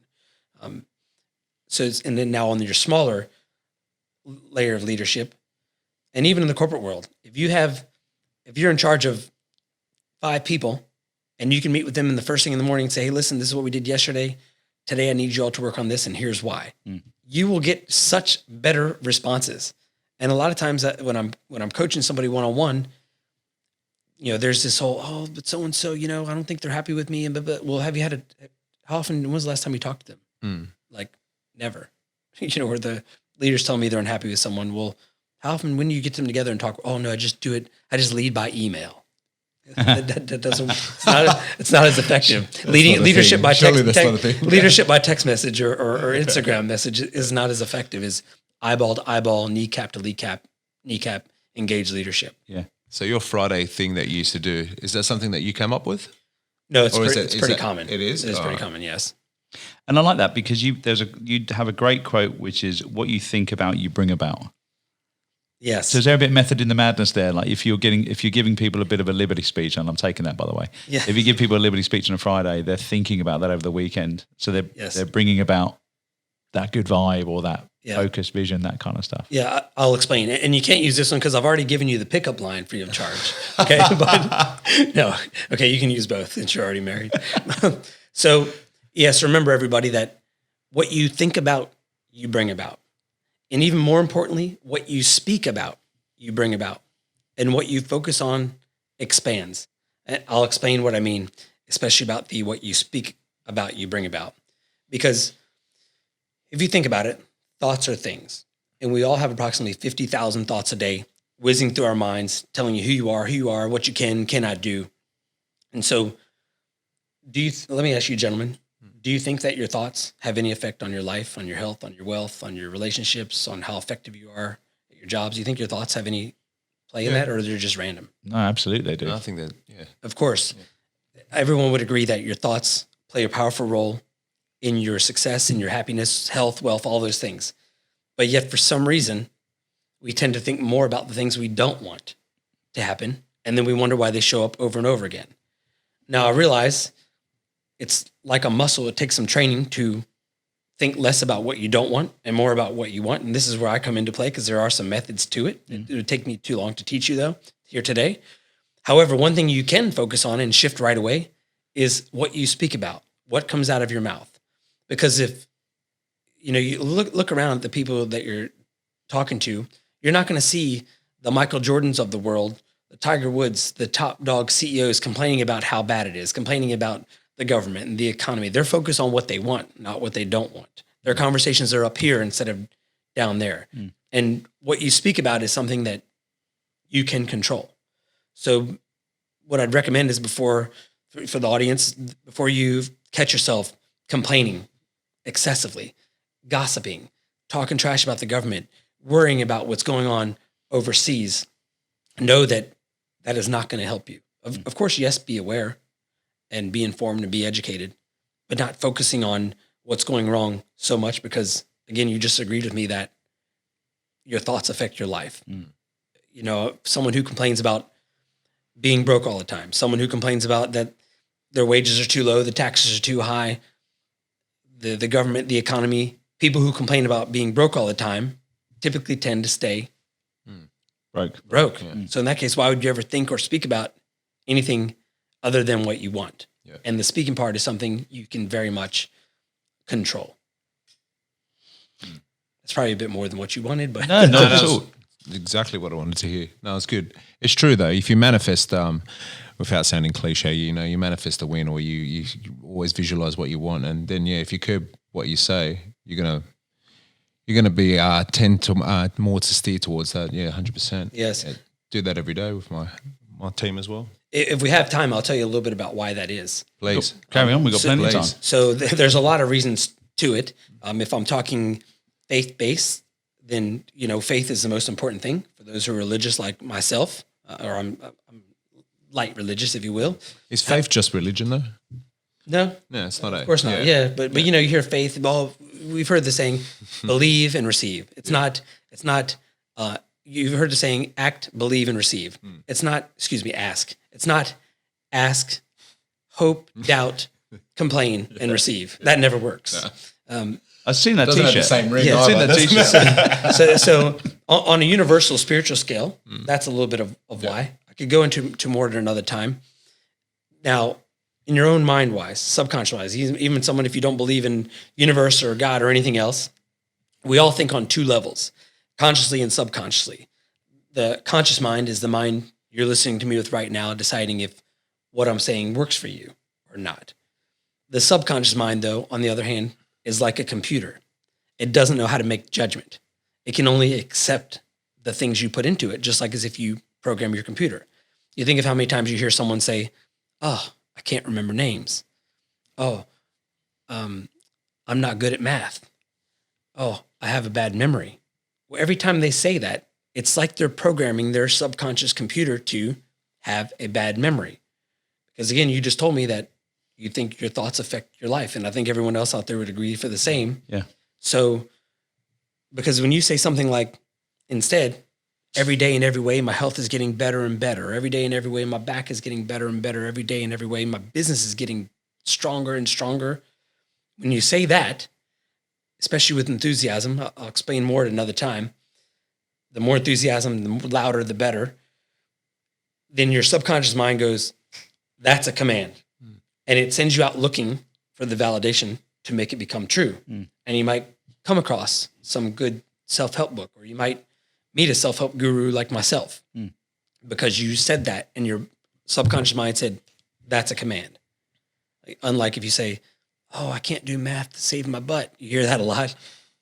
And then now on your smaller layer of leadership, and even in the corporate world, if you're in charge of 5 people and you can meet with them in the first thing in the morning and say, hey, listen, this is what we did yesterday. Today, I need you all to work on this, and here's why. You will get such better responses. And a lot of times when I'm coaching somebody one-on-one, there's this whole, but so-and-so, I don't think they're happy with me. Well, how often, when was the last time you talked to them? Like never, where the leaders tell me they're unhappy with someone. Well, How often, when you get them together and talk, oh no, I just do it. I just lead by email. that doesn't, it's not as effective. Leadership by leadership by text message or Instagram message is not as effective as eyeball to eyeball, kneecap to kneecap, engage leadership. Yeah. So your Friday thing that you used to do, is that something that you came up with? No, it's pretty common. It is? It is pretty common, yes. And I like that because you have a great quote, which is what you think about, you bring about. Yes. So is there a bit of method in the madness there? Like if you're giving people a bit of a liberty speech, and I'm taking that by the way. Yeah. If you give people a liberty speech on a Friday, they're thinking about that over the weekend. So they're bringing about that good vibe or that focus, vision, that kind of stuff. Yeah, I'll explain. And you can't use this one because I've already given you the pickup line free of charge. Okay, but no. Okay, you can use both since you're already married. So yes, remember everybody that what you think about, you bring about. And even more importantly, what you speak about, you bring about. And what you focus on expands. And I'll explain what I mean, especially about what you speak about, you bring about. Because if you think about it, thoughts are things. And we all have approximately 50,000 thoughts a day whizzing through our minds, telling you who you are, what you cannot do. And so let me ask you, gentlemen, do you think that your thoughts have any effect on your life, on your health, on your wealth, on your relationships, on how effective you are at your jobs? Do you think your thoughts have any play in that, or they're just random? No, absolutely they do. I think that, Of course. Yeah. Everyone would agree that your thoughts play a powerful role in your success, in your happiness, health, wealth, all those things. But yet for some reason, we tend to think more about the things we don't want to happen. And then we wonder why they show up over and over again. Now I realize it's like a muscle. It takes some training to think less about what you don't want and more about what you want. And this is where I come into play because there are some methods to it. It would take me too long to teach you though here today. However, one thing you can focus on and shift right away is what you speak about, what comes out of your mouth. Because if, you look around at the people that you're talking to, you're not going to see the Michael Jordans of the world, the Tiger Woods, the top dog CEOs complaining about how bad it is, complaining about the government and the economy. They're focused on what they want, not what they don't want. Their conversations are up here instead of down there. And what you speak about is something that you can control. So what I'd recommend is for the audience, before you catch yourself complaining excessively, gossiping, talking trash about the government, worrying about what's going on overseas, know that that is not going to help you. Of course, yes, be aware and be informed and be educated, but not focusing on what's going wrong so much because, again, you just agreed with me that your thoughts affect your life. Someone who complains about being broke all the time, someone who complains about that their wages are too low, the taxes are too high, the government, the economy, people who complain about being broke all the time typically tend to stay broke. Yeah. So in that case, why would you ever think or speak about anything other than what you want? Yeah. And the speaking part is something you can very much control. It's probably a bit more than what you wanted, but no, that's exactly what I wanted to hear. No, it's good. It's true though. If you manifest, without sounding cliche, you manifest a win, or you always visualize what you want, and then if you curb what you say, you're gonna be tend to more to steer towards that. 100%. Yes, do that every day with my team as well. If we have time, I'll tell you a little bit about why that is. Please. Carry on. We've got plenty of time. So there's a lot of reasons to it. If I'm talking faith-based, then, faith is the most important thing for those who are religious like myself, or I'm light religious, if you will. Is faith just religion though? No. No, it's not. Of course not. Yeah. But you hear faith, we've heard the saying, believe and receive. It's not, you've heard the saying, act, believe, and receive. It's not, ask. It's not ask, hope, doubt, complain, and receive. That never works. I've seen that Doesn't t-shirt. have the same ring. Yeah, I've seen that t-shirt. So on a universal spiritual scale, that's a little bit of why. I could go into more at another time. Now, in your own mind-wise, subconscious-wise, even someone, if you don't believe in universe or God or anything else, we all think on two levels, consciously and subconsciously. The conscious mind is the mind you're listening to me with right now, deciding if what I'm saying works for you or not. The subconscious mind, though, on the other hand, is like a computer. It doesn't know how to make judgment. It can only accept the things you put into it, just like as if you program your computer. You think of how many times you hear someone say, "Oh, I can't remember names. Oh, I'm not good at math. Oh, I have a bad memory." Well, every time they say that, it's like they're programming their subconscious computer to have a bad memory. Because again, you just told me that you think your thoughts affect your life. And I think everyone else out there would agree for the same. Yeah. So, because when you say something like, instead, every day in every way, my health is getting better and better. Every day in every way, my back is getting better and better. Every day in every way, my business is getting stronger and stronger. When you say that, especially with enthusiasm, I'll explain more at another time. The more enthusiasm, the louder, the better. Then your subconscious mind goes, that's a command. And it sends you out looking for the validation to make it become true. And you might come across some good self-help book, or you might meet a self-help guru like myself because you said that and your subconscious mind said, that's a command. Like, unlike if you say, "Oh, I can't do math to save my butt." You hear that a lot.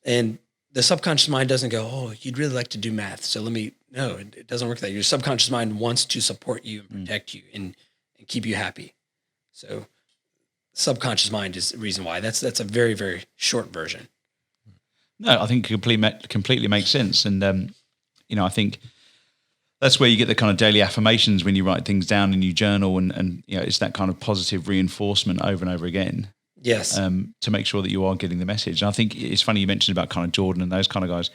And the subconscious mind doesn't go, "Oh, you'd really like to do math, so no, it doesn't work that way. Your subconscious mind wants to support you and protect you and keep you happy. So subconscious mind is the reason why. That's a very, very short version. No, I think it completely makes sense. And, I think that's where you get the kind of daily affirmations when you write things down and you journal and it's that kind of positive reinforcement over and over again. Yes. To make sure that you are getting the message. And I think it's funny you mentioned about kind of Jordan and those kind of guys.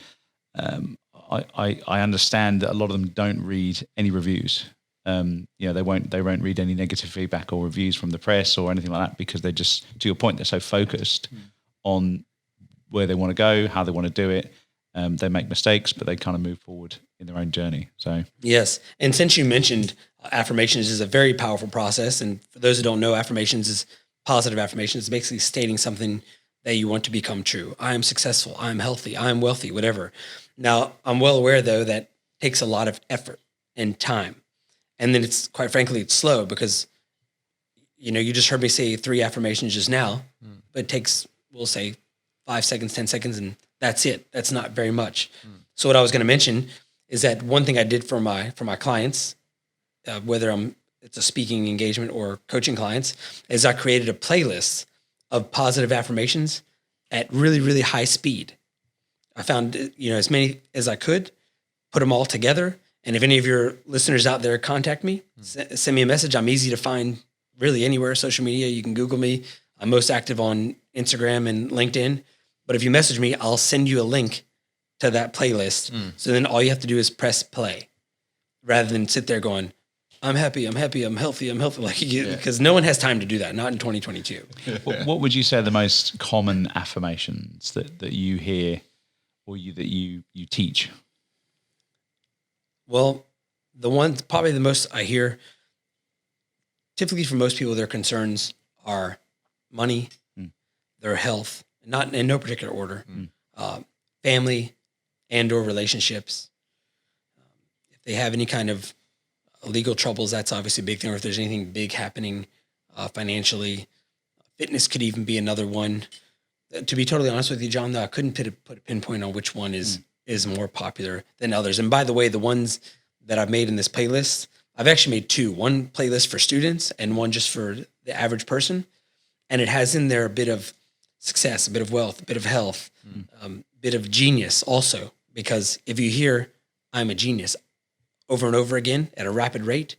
I understand that a lot of them don't read any reviews. They won't read any negative feedback or reviews from the press or anything like that because they're just, to your point, they're so focused on where they want to go, how they want to do it. They make mistakes, but they kind of move forward in their own journey. So yes. And since you mentioned affirmations is a very powerful process. And for those who don't know, affirmations is positive affirmations. It's basically stating something that you want to become true. I am successful. I am healthy. I am wealthy, whatever. Now, I'm well aware, though, that takes a lot of effort and time. And then it's, quite frankly, it's slow because, you just heard me say 3 affirmations just now, but it takes, we'll say, 5 seconds, 10 seconds, and that's it. That's not very much. So what I was going to mention is that one thing I did for my clients, whether it's a speaking engagement or coaching clients, is I created a playlist of positive affirmations at really, really high speed. I found, as many as I could, put them all together. And if any of your listeners out there contact me, send me a message. I'm easy to find really anywhere, social media. You can Google me. I'm most active on Instagram and LinkedIn. But if you message me, I'll send you a link to that playlist. So then all you have to do is press play rather than sit there going, I'm happy, I'm healthy, I'm healthy. Because no one has time to do that, not in 2022. What would you say are the most common affirmations that you hear or that you teach? Well, the one, probably the most I hear, typically for most people, their concerns are money, their health, not in no particular order, family and or relationships. If they have any kind of legal troubles, that's obviously a big thing. Or if there's anything big happening financially, fitness could even be another one. To be totally honest with you, John, though, I couldn't put a pinpoint on which one is more popular than others. And by the way, the ones that I've made in this playlist, I've actually made 2. One playlist for students and one just for the average person. And it has in there a bit of success, a bit of wealth, a bit of health, a bit of genius also. Because if you hear, I'm a genius, over and over again at a rapid rate,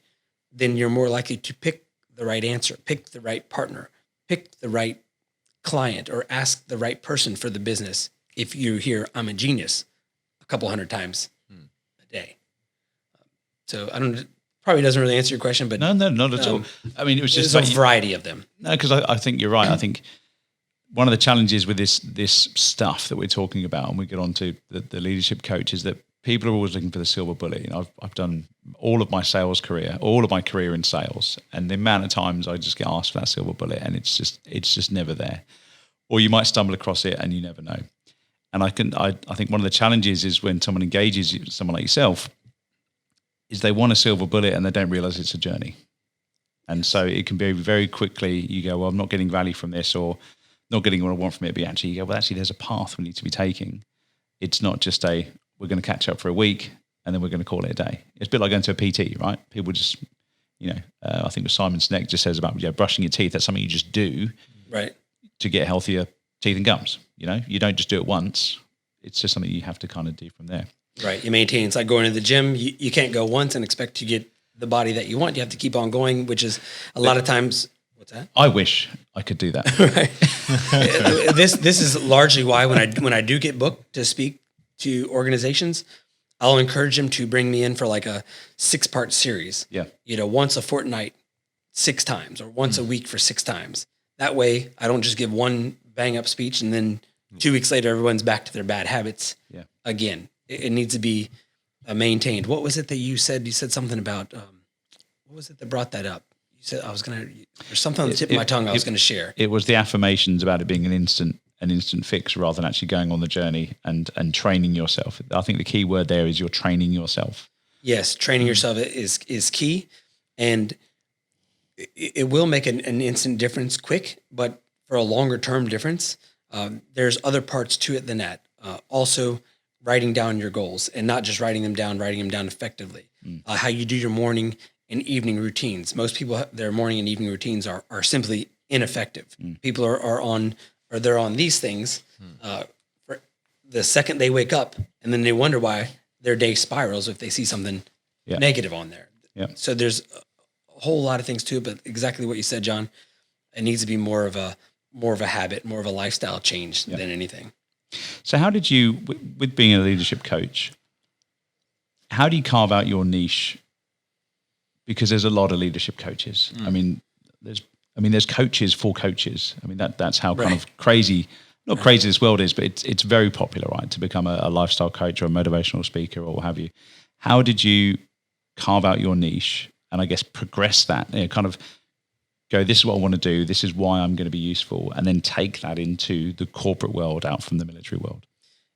then you're more likely to pick the right answer, pick the right partner, pick the right client, or ask the right person for the business. If you hear, I'm a genius, a couple hundred times a day. So probably doesn't really answer your question, but no, not at all. I mean, it was just there's a variety of them. No, because I think you're right. I think one of the challenges with this stuff that we're talking about, and we get on to the leadership coach, is that people are always looking for the silver bullet. I've done all of my career in sales, and the amount of times I just get asked for that silver bullet, and it's just never there. Or you might stumble across it, and you never know. And I think one of the challenges is when someone engages someone like yourself, is they want a silver bullet and they don't realize it's a journey. And so it can be very quickly, you go, well, I'm not getting value from this or not getting what I want from it. But actually you go, well, actually there's a path we need to be taking. It's not just we're going to catch up for a week and then we're going to call it a day. It's a bit like going to a PT, right? People just, I think with Simon Sinek just says about brushing your teeth. That's something you just do, right, to get healthier teeth and gums. You don't just do it once. It's just something you have to kind of do from there. Right. You maintain. It's like going to the gym. You can't go once and expect to get the body that you want. You have to keep on going, which is a lot of times. What's that? I wish I could do that. Right. This is largely why when I do get booked to speak to organizations, I'll encourage them to bring me in for like a 6-part series. Yeah. Once a fortnight, 6 times, or once a week for 6 times. That way, I don't just give one bang up speech and then 2 weeks later everyone's back to their bad habits. Yeah. Again, it needs to be maintained. What was it that you said? You said something about what was it that brought that up? You said there's something on the tip of my tongue I was going to share. It was the affirmations about it being an instant fix rather than actually going on the journey and training yourself. I think the key word there is you're training yourself. Yes, training yourself is key, and it will make an instant difference quick, but for a longer term difference, there's other parts to it than that. Also, writing down your goals, and not just writing them down effectively. How you do your morning and evening routines. Most people, their morning and evening routines are simply ineffective. People they're on these things for the second they wake up, and then they wonder why their day spirals if they see something negative on there. Yeah. So there's a whole lot of things to it, but exactly what you said, John, it needs to be more of a habit, more of a lifestyle change than anything. So how did you, with being a leadership coach, how do you carve out your niche? Because there's a lot of leadership coaches. I mean, there's coaches for coaches. I mean, that's how kind of crazy this world is, but it's very popular, right? To become a lifestyle coach or a motivational speaker or what have you. How did you carve out your niche and I guess progress that, kind of go, this is what I want to do, this is why I'm going to be useful, and then take that into the corporate world out from the military world?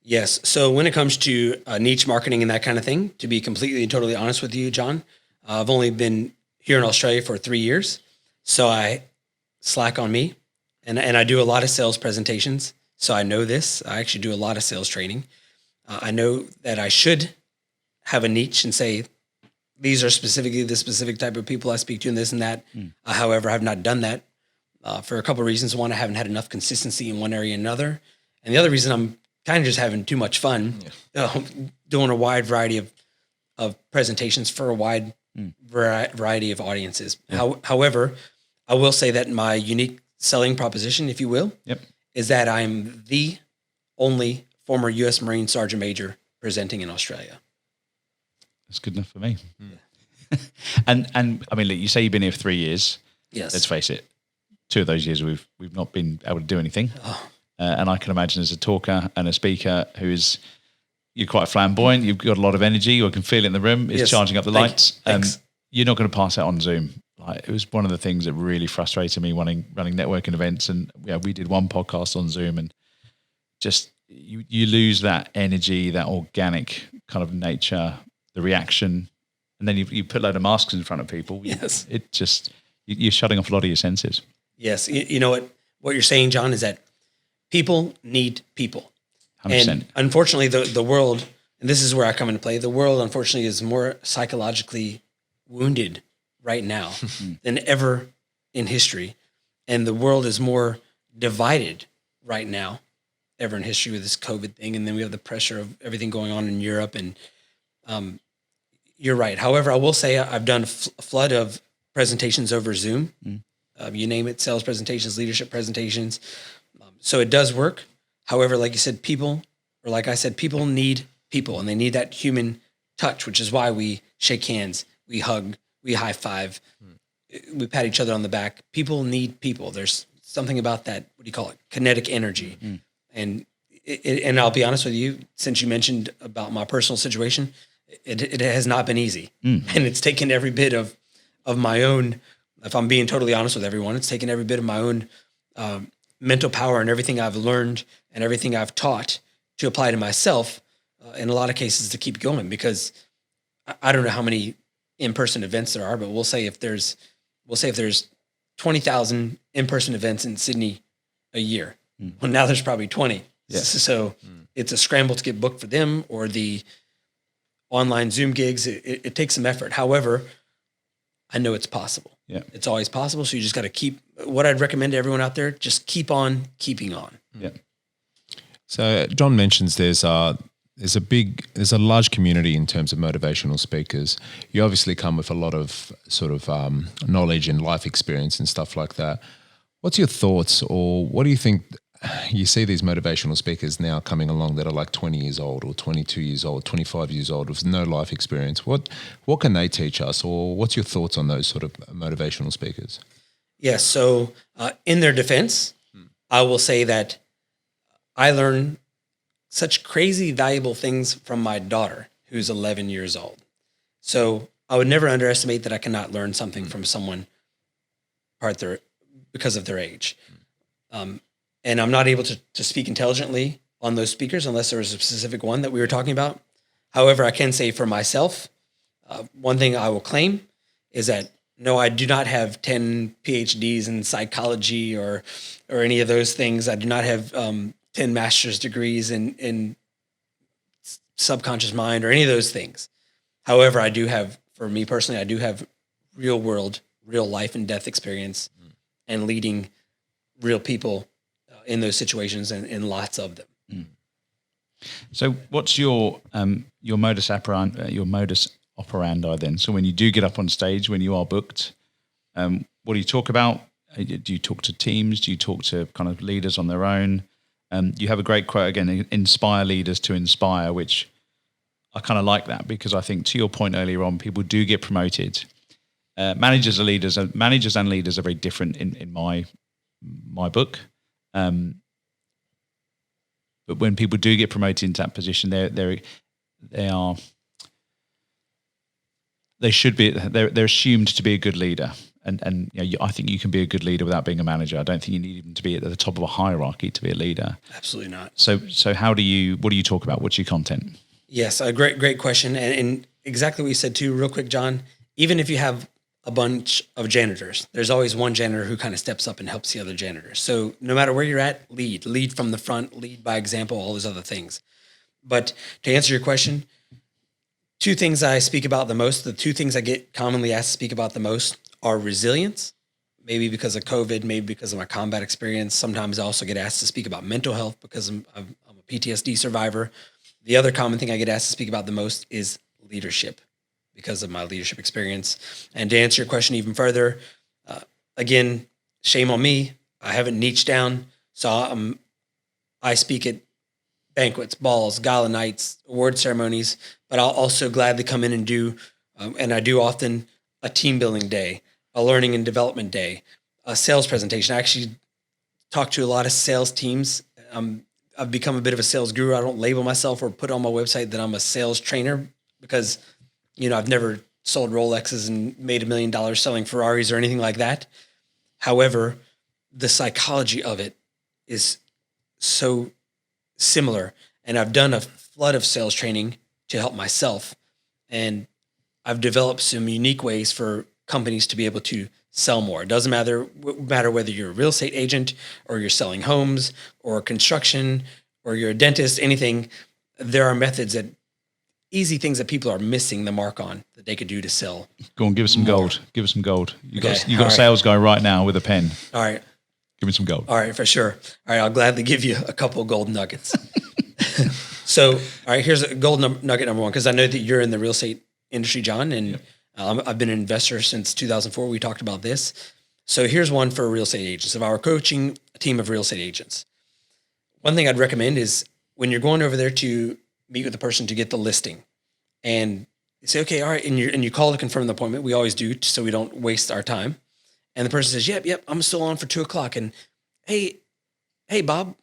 Yes. So when it comes to niche marketing and that kind of thing, to be completely and totally honest with you, John, I've only been here in Australia for 3 years, so I slack on me, and I do a lot of sales presentations. So I know this. I actually do a lot of sales training. I know that I should have a niche and say, these are specifically the specific type of people I speak to and this and that. However, I have not done that for a couple of reasons. One, I haven't had enough consistency in one area and another. And the other reason, I'm kind of just having too much fun doing a wide variety of presentations for a wide variety of audiences. However, I will say that my unique selling proposition, if you will, is that I'm the only former U.S. Marine Sergeant Major presenting in Australia. That's good enough for me. And I mean, look, you say you've been here for 3 years. Yes. Let's face it, 2 of those years we've not been able to do anything. And I can imagine as a talker and a speaker you're quite flamboyant, you've got a lot of energy, I can feel it in the room, it's charging up the lights. Thanks. You're not going to pass that on Zoom. Like, it was one of the things that really frustrated me running networking events. And we did one podcast on Zoom, and just you lose that energy, that organic kind of nature, the reaction, and then you put a load of masks in front of people. Yes. It just, you're shutting off a lot of your senses. Yes. You know what you're saying, John, is that people need people. 100%. And unfortunately, the world, and this is where I come into play, the world, unfortunately, is more psychologically wounded right now than ever in history. And the world is more divided right now ever in history with this COVID thing. And then we have the pressure of everything going on in Europe. And you're right. However, I will say I've done a flood of presentations over Zoom. You name it, sales presentations, leadership presentations. So it does work. However, like you said, people need people, and they need that human touch, which is why we shake hands, we hug, we high five, we pat each other on the back. People need people. There's something about that, what do you call it? Kinetic energy. And I'll be honest with you, since you mentioned about my personal situation, it has not been easy. And it's taken every bit of my own, if I'm being totally honest with everyone, it's taken every bit of my own mental power and everything I've learned and everything I've taught to apply to myself in a lot of cases to keep going, because I don't know how many in-person events there are, but we'll say if there's 20,000 in-person events in Sydney a year. Well, now there's probably 20. So it's a scramble to get booked for them, or online Zoom gigs. It takes some effort. However, I know it's possible. Yeah. It's always possible. So you just got to keep, what I'd recommend to everyone out there, just keep on keeping on. Yeah. So John mentions there's a large community in terms of motivational speakers. You obviously come with a lot of sort of knowledge and life experience and stuff like that. What's your thoughts, or what do you think? You see these motivational speakers now coming along that are like 20 years old or 22 years old, 25 years old with no life experience. What can they teach us, or what's your thoughts on those sort of motivational speakers? Yes. So in their defense, I will say that I learn such crazy valuable things from my daughter, who's 11 years old. So I would never underestimate that I cannot learn something from someone because of their age. And I'm not able to speak intelligently on those speakers unless there was a specific one that we were talking about. However, I can say for myself, one thing I will claim is that no, I do not have 10 PhDs in psychology or any of those things. I do not have 10 master's degrees in subconscious mind or any of those things. However, I do have, for me personally, I do have real world, real life and death experience and leading real people in those situations and lots of them. So what's your modus operandi then? So when you do get up on stage, when you are booked, what do you talk about? Do you talk to teams? Do you talk to kind of leaders on their own? You have a great quote again, inspire leaders to inspire, which I kind of like that, because I think to your point earlier on, people do get promoted. Managers and leaders are very different in my book. But when people do get promoted into that position, they're assumed to be a good leader, and I think you can be a good leader without being a manager. I don't think you need even to be at the top of a hierarchy to be a leader. Absolutely not. So what do you talk about? What's your content? Yes, a great question, and exactly what you said too. Real quick, John. Even if you have a bunch of janitors, there's always one janitor who kind of steps up and helps the other janitors. So no matter where you're at, lead from the front, lead by example, all those other things. But to answer your question, two things I speak about the most, the two things I get commonly asked to speak about the most are resilience, maybe because of COVID, maybe because of my combat experience. Sometimes I also get asked to speak about mental health because I'm a PTSD survivor. The other common thing I get asked to speak about the most is leadership, because of my leadership experience. And to answer your question even further, again, shame on me. I haven't niched down. So I speak at banquets, balls, gala nights, award ceremonies, but I'll also gladly come in and do, and I do often, a team building day, a learning and development day, a sales presentation. I actually talk to a lot of sales teams. I've become a bit of a sales guru. I don't label myself or put on my website that I'm a sales trainer because I've never sold Rolexes and made $1 million selling Ferraris or anything like that. However, the psychology of it is so similar. And I've done a flood of sales training to help myself. And I've developed some unique ways for companies to be able to sell more. It doesn't matter whether you're a real estate agent or you're selling homes or construction or you're a dentist, anything. There are methods easy things that people are missing the mark on that they could do to sell. Go on, give us some gold. Give us some gold. You got a right. sales guy right now with a pen. All right. Give me some gold. All right, for sure. All right, I'll gladly give you a couple of gold nuggets. So, all right, here's a gold nugget number one, because I know that you're in the real estate industry, John, and I've been an investor since 2004. We talked about this. So here's one for real estate agents. If I were coaching a team of real estate agents, one thing I'd recommend is when you're going over there to meet with the person to get the listing, and you say, okay, all right, and you call to confirm the appointment. We always do, so we don't waste our time. And the person says, yep, I'm still on for 2:00. And hey, Bob,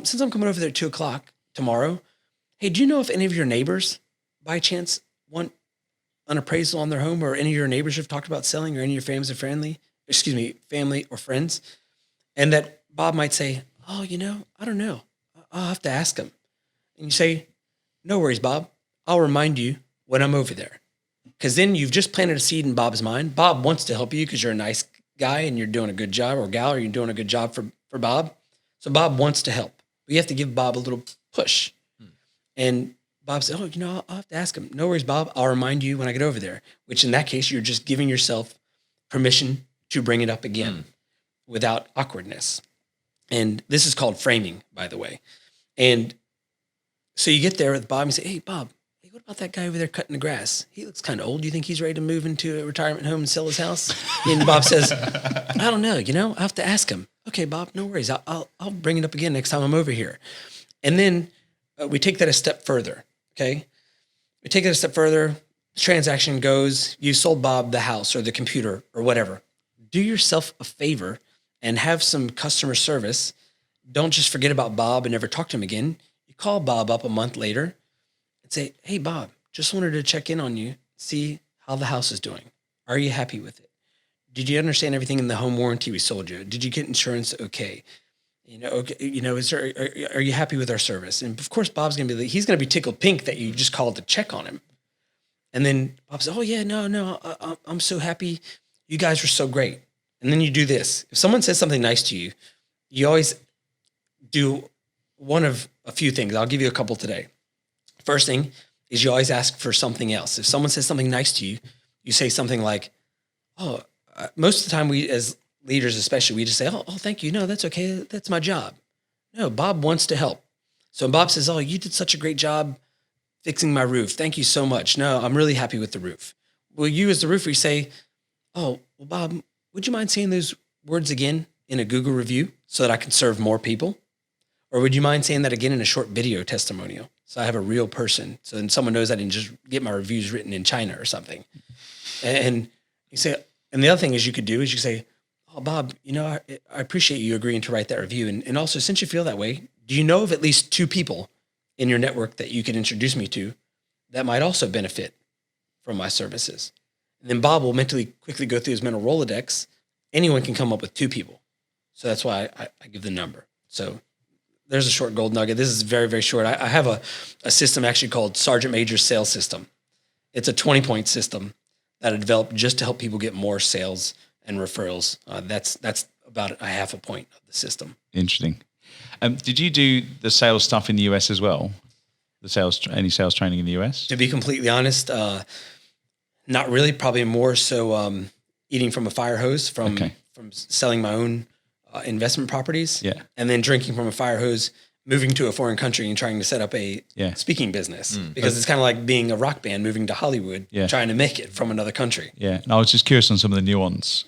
since I'm coming over there at 2:00 tomorrow, hey, do you know if any of your neighbors by chance want an appraisal on their home, or any of your neighbors have talked about selling, or any of your family or friends? And that Bob might say, oh, I don't know. I'll have to ask them. And you say, no worries, Bob. I'll remind you when I'm over there. Because then you've just planted a seed in Bob's mind. Bob wants to help you because you're a nice guy and you're doing a good job, or gal, or you're doing a good job for Bob. So Bob wants to help. But you have to give Bob a little push. And Bob said, "Oh, I'll have to ask him." No worries, Bob. I'll remind you when I get over there. Which in that case, you're just giving yourself permission to bring it up again without awkwardness. And this is called framing, by the way. And so you get there with Bob and say, "Hey, Bob, hey, what about that guy over there cutting the grass? He looks kind of old. Do you think he's ready to move into a retirement home and sell his house?" And Bob says, "I don't know. I have to ask him." "Okay, Bob, no worries. I'll bring it up again next time I'm over here." And then we take that a step further. Okay. We take it a step further. The transaction goes, you sold Bob the house or the computer or whatever. Do yourself a favor and have some customer service. Don't just forget about Bob and never talk to him again. You call Bob up a month later and say, "Hey, Bob, just wanted to check in on you, see how the house is doing. Are you happy with it? Did you understand everything in the home warranty we sold you? Did you get insurance okay? Are you happy with our service?" And of course, Bob's going to he's going to be tickled pink that you just called to check on him. And then Bob says, "Oh yeah, no, I'm so happy. You guys were so great." And then you do this. If someone says something nice to you, you always do one of a few things. I'll give you a couple today. First thing is you always ask for something else. If someone says something nice to you, you say something like, "Oh," most of the time we as leaders especially, we just say, oh, thank you. No, that's okay. That's my job. No, Bob wants to help. So Bob says, "Oh, you did such a great job fixing my roof. Thank you so much. No, I'm really happy with the roof." Well, you as the roofer, you say, "Oh, well, Bob, would you mind saying those words again in a Google review so that I can serve more people? Or would you mind saying that again in a short video testimonial so I have a real person, so then someone knows I didn't just get my reviews written in China or something?" And you say, and the other thing is you could do is you say, "Oh, Bob, I appreciate you agreeing to write that review. And also, since you feel that way, do you know of at least 2 people in your network that you could introduce me to that might also benefit from my services?" And then Bob will mentally quickly go through his mental Rolodex. Anyone can come up with 2 people. So that's why I give the number. So there's a short gold nugget. This is very, very short. I have a system actually called Sergeant Major Sales System. It's a 20-point system that I developed just to help people get more sales and referrals. That's about a half a point of the system. Interesting. Did you do the sales stuff in the US as well? Any sales training in the US? To be completely honest, not really. Probably more so eating from a fire hose from selling my own investment properties. Yeah. And then drinking from a fire hose, moving to a foreign country and trying to set up a speaking business because it's kind of like being a rock band moving to Hollywood, trying to make it from another country. Yeah. And I was just curious on some of the nuance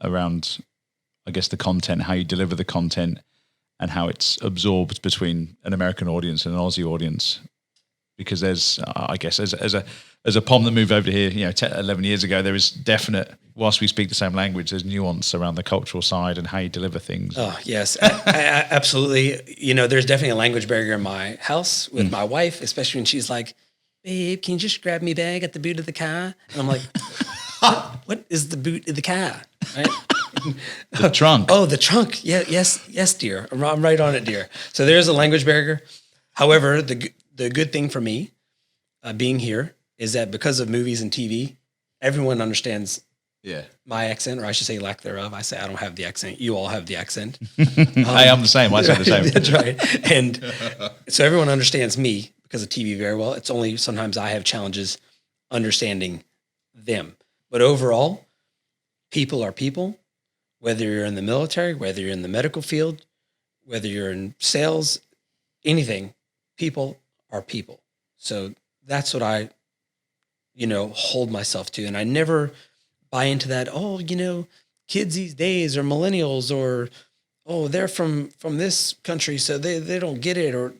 around, I guess, the content, how you deliver the content and how it's absorbed between an American audience and an Aussie audience. Because there's, I guess, as a POM that moved over here, 10, 11 years ago, there is definite, whilst we speak the same language, there's nuance around the cultural side and how you deliver things. Oh, yes, absolutely. There's definitely a language barrier in my house with my wife, especially when she's like, "Babe, can you just grab me bag at the boot of the car?" And I'm like, what is the boot of the car? Right? The trunk. Oh, the trunk. Yeah, yes, dear. I'm right on it, dear. So there's a language barrier. However, the good thing for me being here is that because of movies and TV, everyone understands my accent, or I should say lack thereof. I say I don't have the accent. You all have the accent. Hey, I'm the same. I say the same. That's right. And so everyone understands me because of TV very well. It's only sometimes I have challenges understanding them. But overall, people are people, whether you're in the military, whether you're in the medical field, whether you're in sales, anything, people are people. So that's what I, hold myself to. And I never buy into that, kids these days or millennials or, they're from this country, so they don't get it, or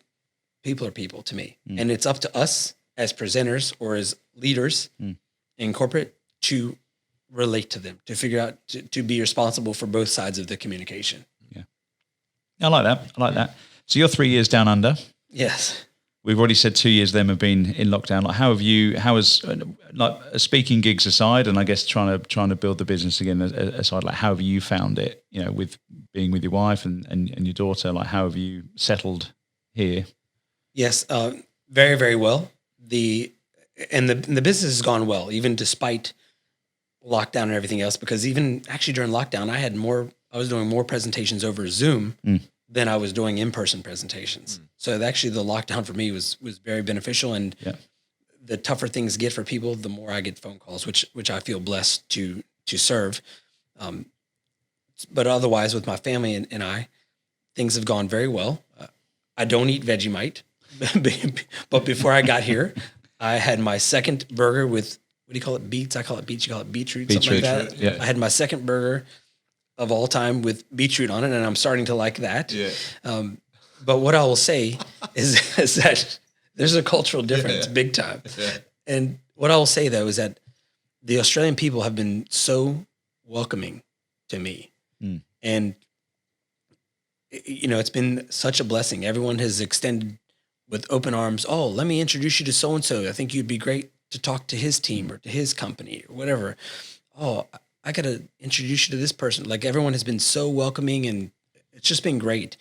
people are people to me. And it's up to us as presenters or as leaders in corporate to relate to them, to figure out, to be responsible for both sides of the communication. Yeah. I like that. So you're 3 years down under. Yes. We've already said 2 years of them have been in lockdown. Like, how has speaking gigs aside, and I guess trying to build the business again aside, like how have you found it, with being with your wife and your daughter, like how have you settled here? Yes. Very, very well. The business has gone well, even despite lockdown and everything else, because even actually during lockdown, I was doing more presentations over Zoom than I was doing in-person presentations. So actually the lockdown for me was very beneficial. And the tougher things get for people, the more I get phone calls, which I feel blessed to serve. But otherwise with my family and I, things have gone very well. I don't eat Vegemite, but before I got here, I had my second burger with, what do you call it? Beets? I call it beets. You call it beetroot, something like that. Yeah. I had my second burger of all time with beetroot on it, and I'm starting to like that. Yeah. But what I will say is that there's a cultural difference, big time. Yeah. And what I will say, though, is that the Australian people have been so welcoming to me. And, you know, it's been such a blessing. Everyone has extended with open arms. Oh, let me introduce you to so-and-so. I think you'd be great to talk to his team or to his company or whatever. Oh, I got to introduce you to this person. Like, everyone has been so welcoming, and it's just been great.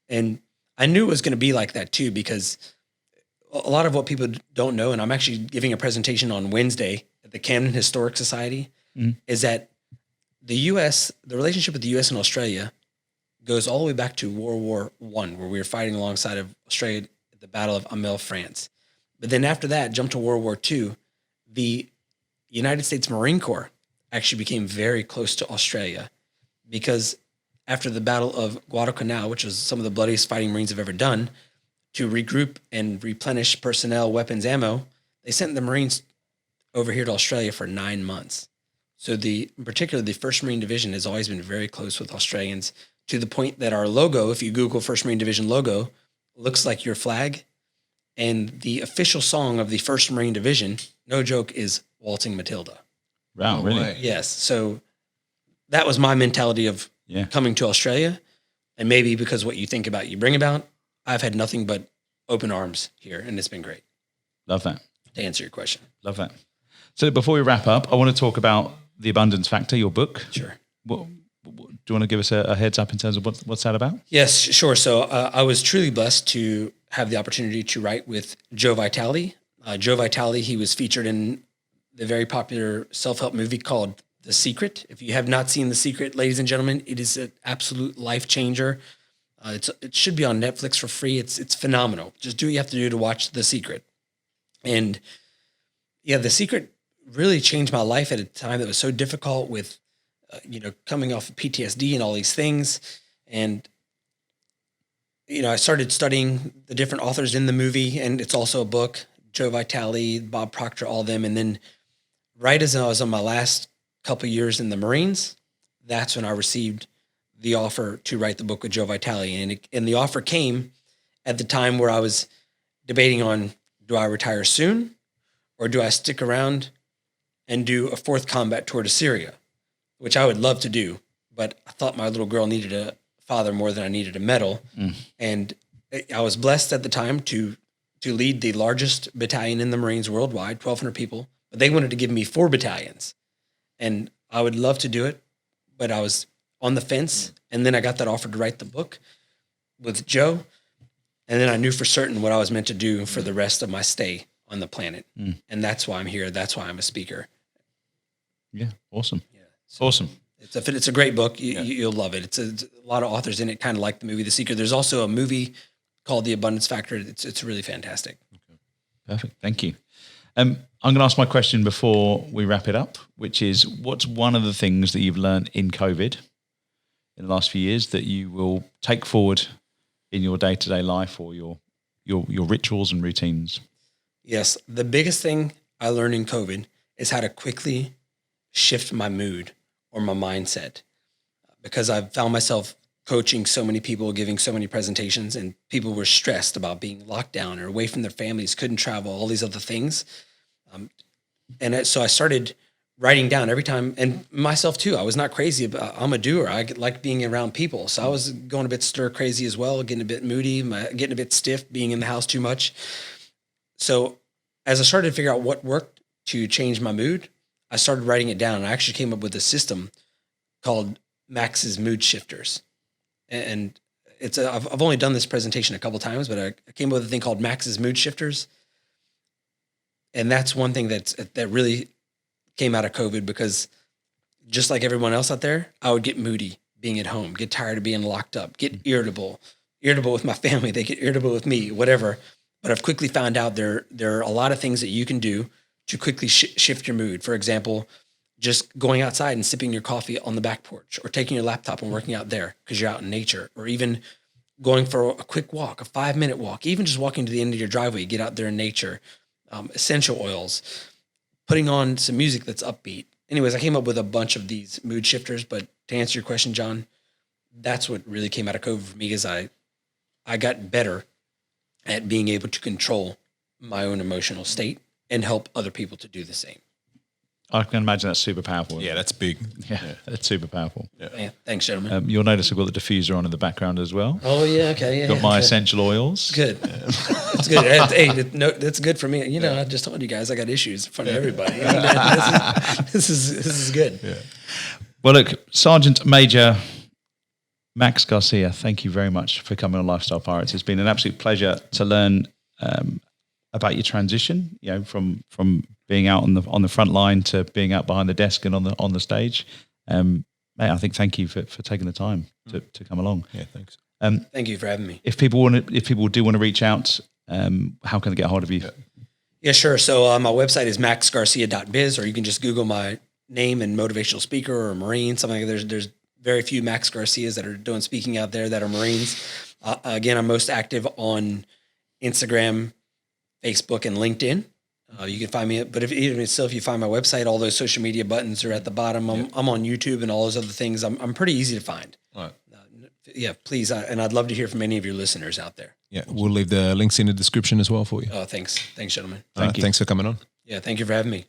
And I knew it was going to be like that too, because a lot of what people don't know, and I'm actually giving a presentation on Wednesday at the Camden Historic Society, is that the U.S., the relationship with the U.S. and Australia goes all the way back to World War I, where we were fighting alongside of Australia at the Battle of Amel, France. But then after that, jump to World War II, the United States Marine Corps actually became very close to Australia, because after the Battle of Guadalcanal, which was some of the bloodiest fighting Marines have ever done, to regroup and replenish personnel, weapons, ammo, they sent the Marines over here to Australia for 9 months. So in particular, the 1st Marine Division has always been very close with Australians, to the point that our logo, if you Google 1st Marine Division logo, looks like your flag. And the official song of the 1st Marine Division, no joke, is Waltzing Matilda. Wow, really? way. Yes. So that was my mentality of coming to Australia. And maybe because what you think about, you bring about, I've had nothing but open arms here, and it's been great. Love that. To answer your question. Love that. So before we wrap up, I want to talk about The Abundance Factor, your book. Sure. Do you want to give us a heads up in terms of what's that about? Yes, sure. So I was truly blessed to have the opportunity to write with Joe Vitale. Joe Vitale, he was featured in the very popular self-help movie called The Secret. If you have not seen The Secret, ladies and gentlemen, it is an absolute life changer. It should be on Netflix for free. It's phenomenal. Just do what you have to do to watch The Secret. And yeah, The Secret really changed my life at a time that was so difficult with, coming off of PTSD and all these things. And, I started studying the different authors in the movie, and it's also a book, Joe Vitale, Bob Proctor, all of them. And then right as I was on my last couple of years in the Marines, that's when I received the offer to write the book with Joe Vitale. And the offer came at the time where I was debating on, do I retire soon, or do I stick around and do a 4th combat tour to Syria, which I would love to do. But I thought my little girl needed a father more than I needed a medal. And I was blessed at the time to lead the largest battalion in the Marines worldwide, 1,200 people. But they wanted to give me 4 battalions. And I would love to do it, but I was on the fence. And then I got that offer to write the book with Joe. And then I knew for certain what I was meant to do for the rest of my stay on the planet. And that's why I'm here. That's why I'm a speaker. Yeah, awesome. Yeah. So Awesome. it's a great book. You'll love it. It's a lot of authors in it, kind of like the movie The Secret. There's also a movie called The Abundance Factor. It's really fantastic. Perfect. Thank you. I'm going to ask my question before we wrap it up, which is, what's one of the things that you've learned in COVID in the last few years that you will take forward in your day-to-day life or your rituals and routines? Yes. The biggest thing I learned in COVID is how to quickly shift my mood or my mindset, because I've found myself coaching so many people, giving so many presentations, and people were stressed about being locked down or away from their families, couldn't travel, all these other things. So I started writing down every time, and myself too. I was not crazy, but I'm a doer. I like being around people. So I was going a bit stir crazy as well, getting a bit moody, getting a bit stiff, being in the house too much. So as I started to figure out what worked to change my mood, I started writing it down. And I actually came up with a system called Max's Mood Shifters. And I've only done this presentation a couple times, but I came up with a thing called Max's Mood Shifters. And that's one thing that really came out of COVID, because just like everyone else out there, I would get moody being at home, get tired of being locked up, get irritable, irritable with my family. They get irritable with me, whatever. But I've quickly found out there are a lot of things that you can do to quickly shift your mood. For example, just going outside and sipping your coffee on the back porch, or taking your laptop and working out there because you're out in nature, or even going for a quick walk, a 5-minute walk, even just walking to the end of your driveway, get out there in nature, essential oils, putting on some music that's upbeat. Anyways, I came up with a bunch of these mood shifters, but to answer your question, John, that's what really came out of COVID for me, is I got better at being able to control my own emotional state and help other people to do the same. I can imagine that's super powerful. Yeah, that's big. Yeah, that's super powerful. Yeah. Thanks, gentlemen. You'll notice I've got the diffuser on in the background as well. Oh, yeah. Okay. Yeah. Got my okay. essential oils. Good. That's good. Hey, that's good for me. You know, I just told you guys I got issues in front of everybody. This is good. Yeah. Well, look, Sergeant Major Max Garcia, thank you very much for coming on Lifestyle Pirates. It's been an absolute pleasure to learn about your transition, you know, from being out on the front line to being out behind the desk and on the stage. Mate, I think thank you for taking the time to come along. Yeah, thanks. Thank you for having me. If people do want to reach out, how can they get a hold of you? Yeah, sure. So my website is maxgarcia.biz, or you can just Google my name and motivational speaker or Marine, something like that. There's very few Max Garcias that are doing speaking out there that are Marines. Again, I'm most active on Instagram, Facebook, and LinkedIn. You can find me, but if you find my website, all those social media buttons are at the bottom. I'm on YouTube and all those other things. I'm pretty easy to find. All right. Yeah, please. And I'd love to hear from any of your listeners out there. Yeah, we'll leave the links in the description as well for you. Oh, thanks. Thanks, gentlemen. Thank you. Thanks for coming on. Yeah, thank you for having me.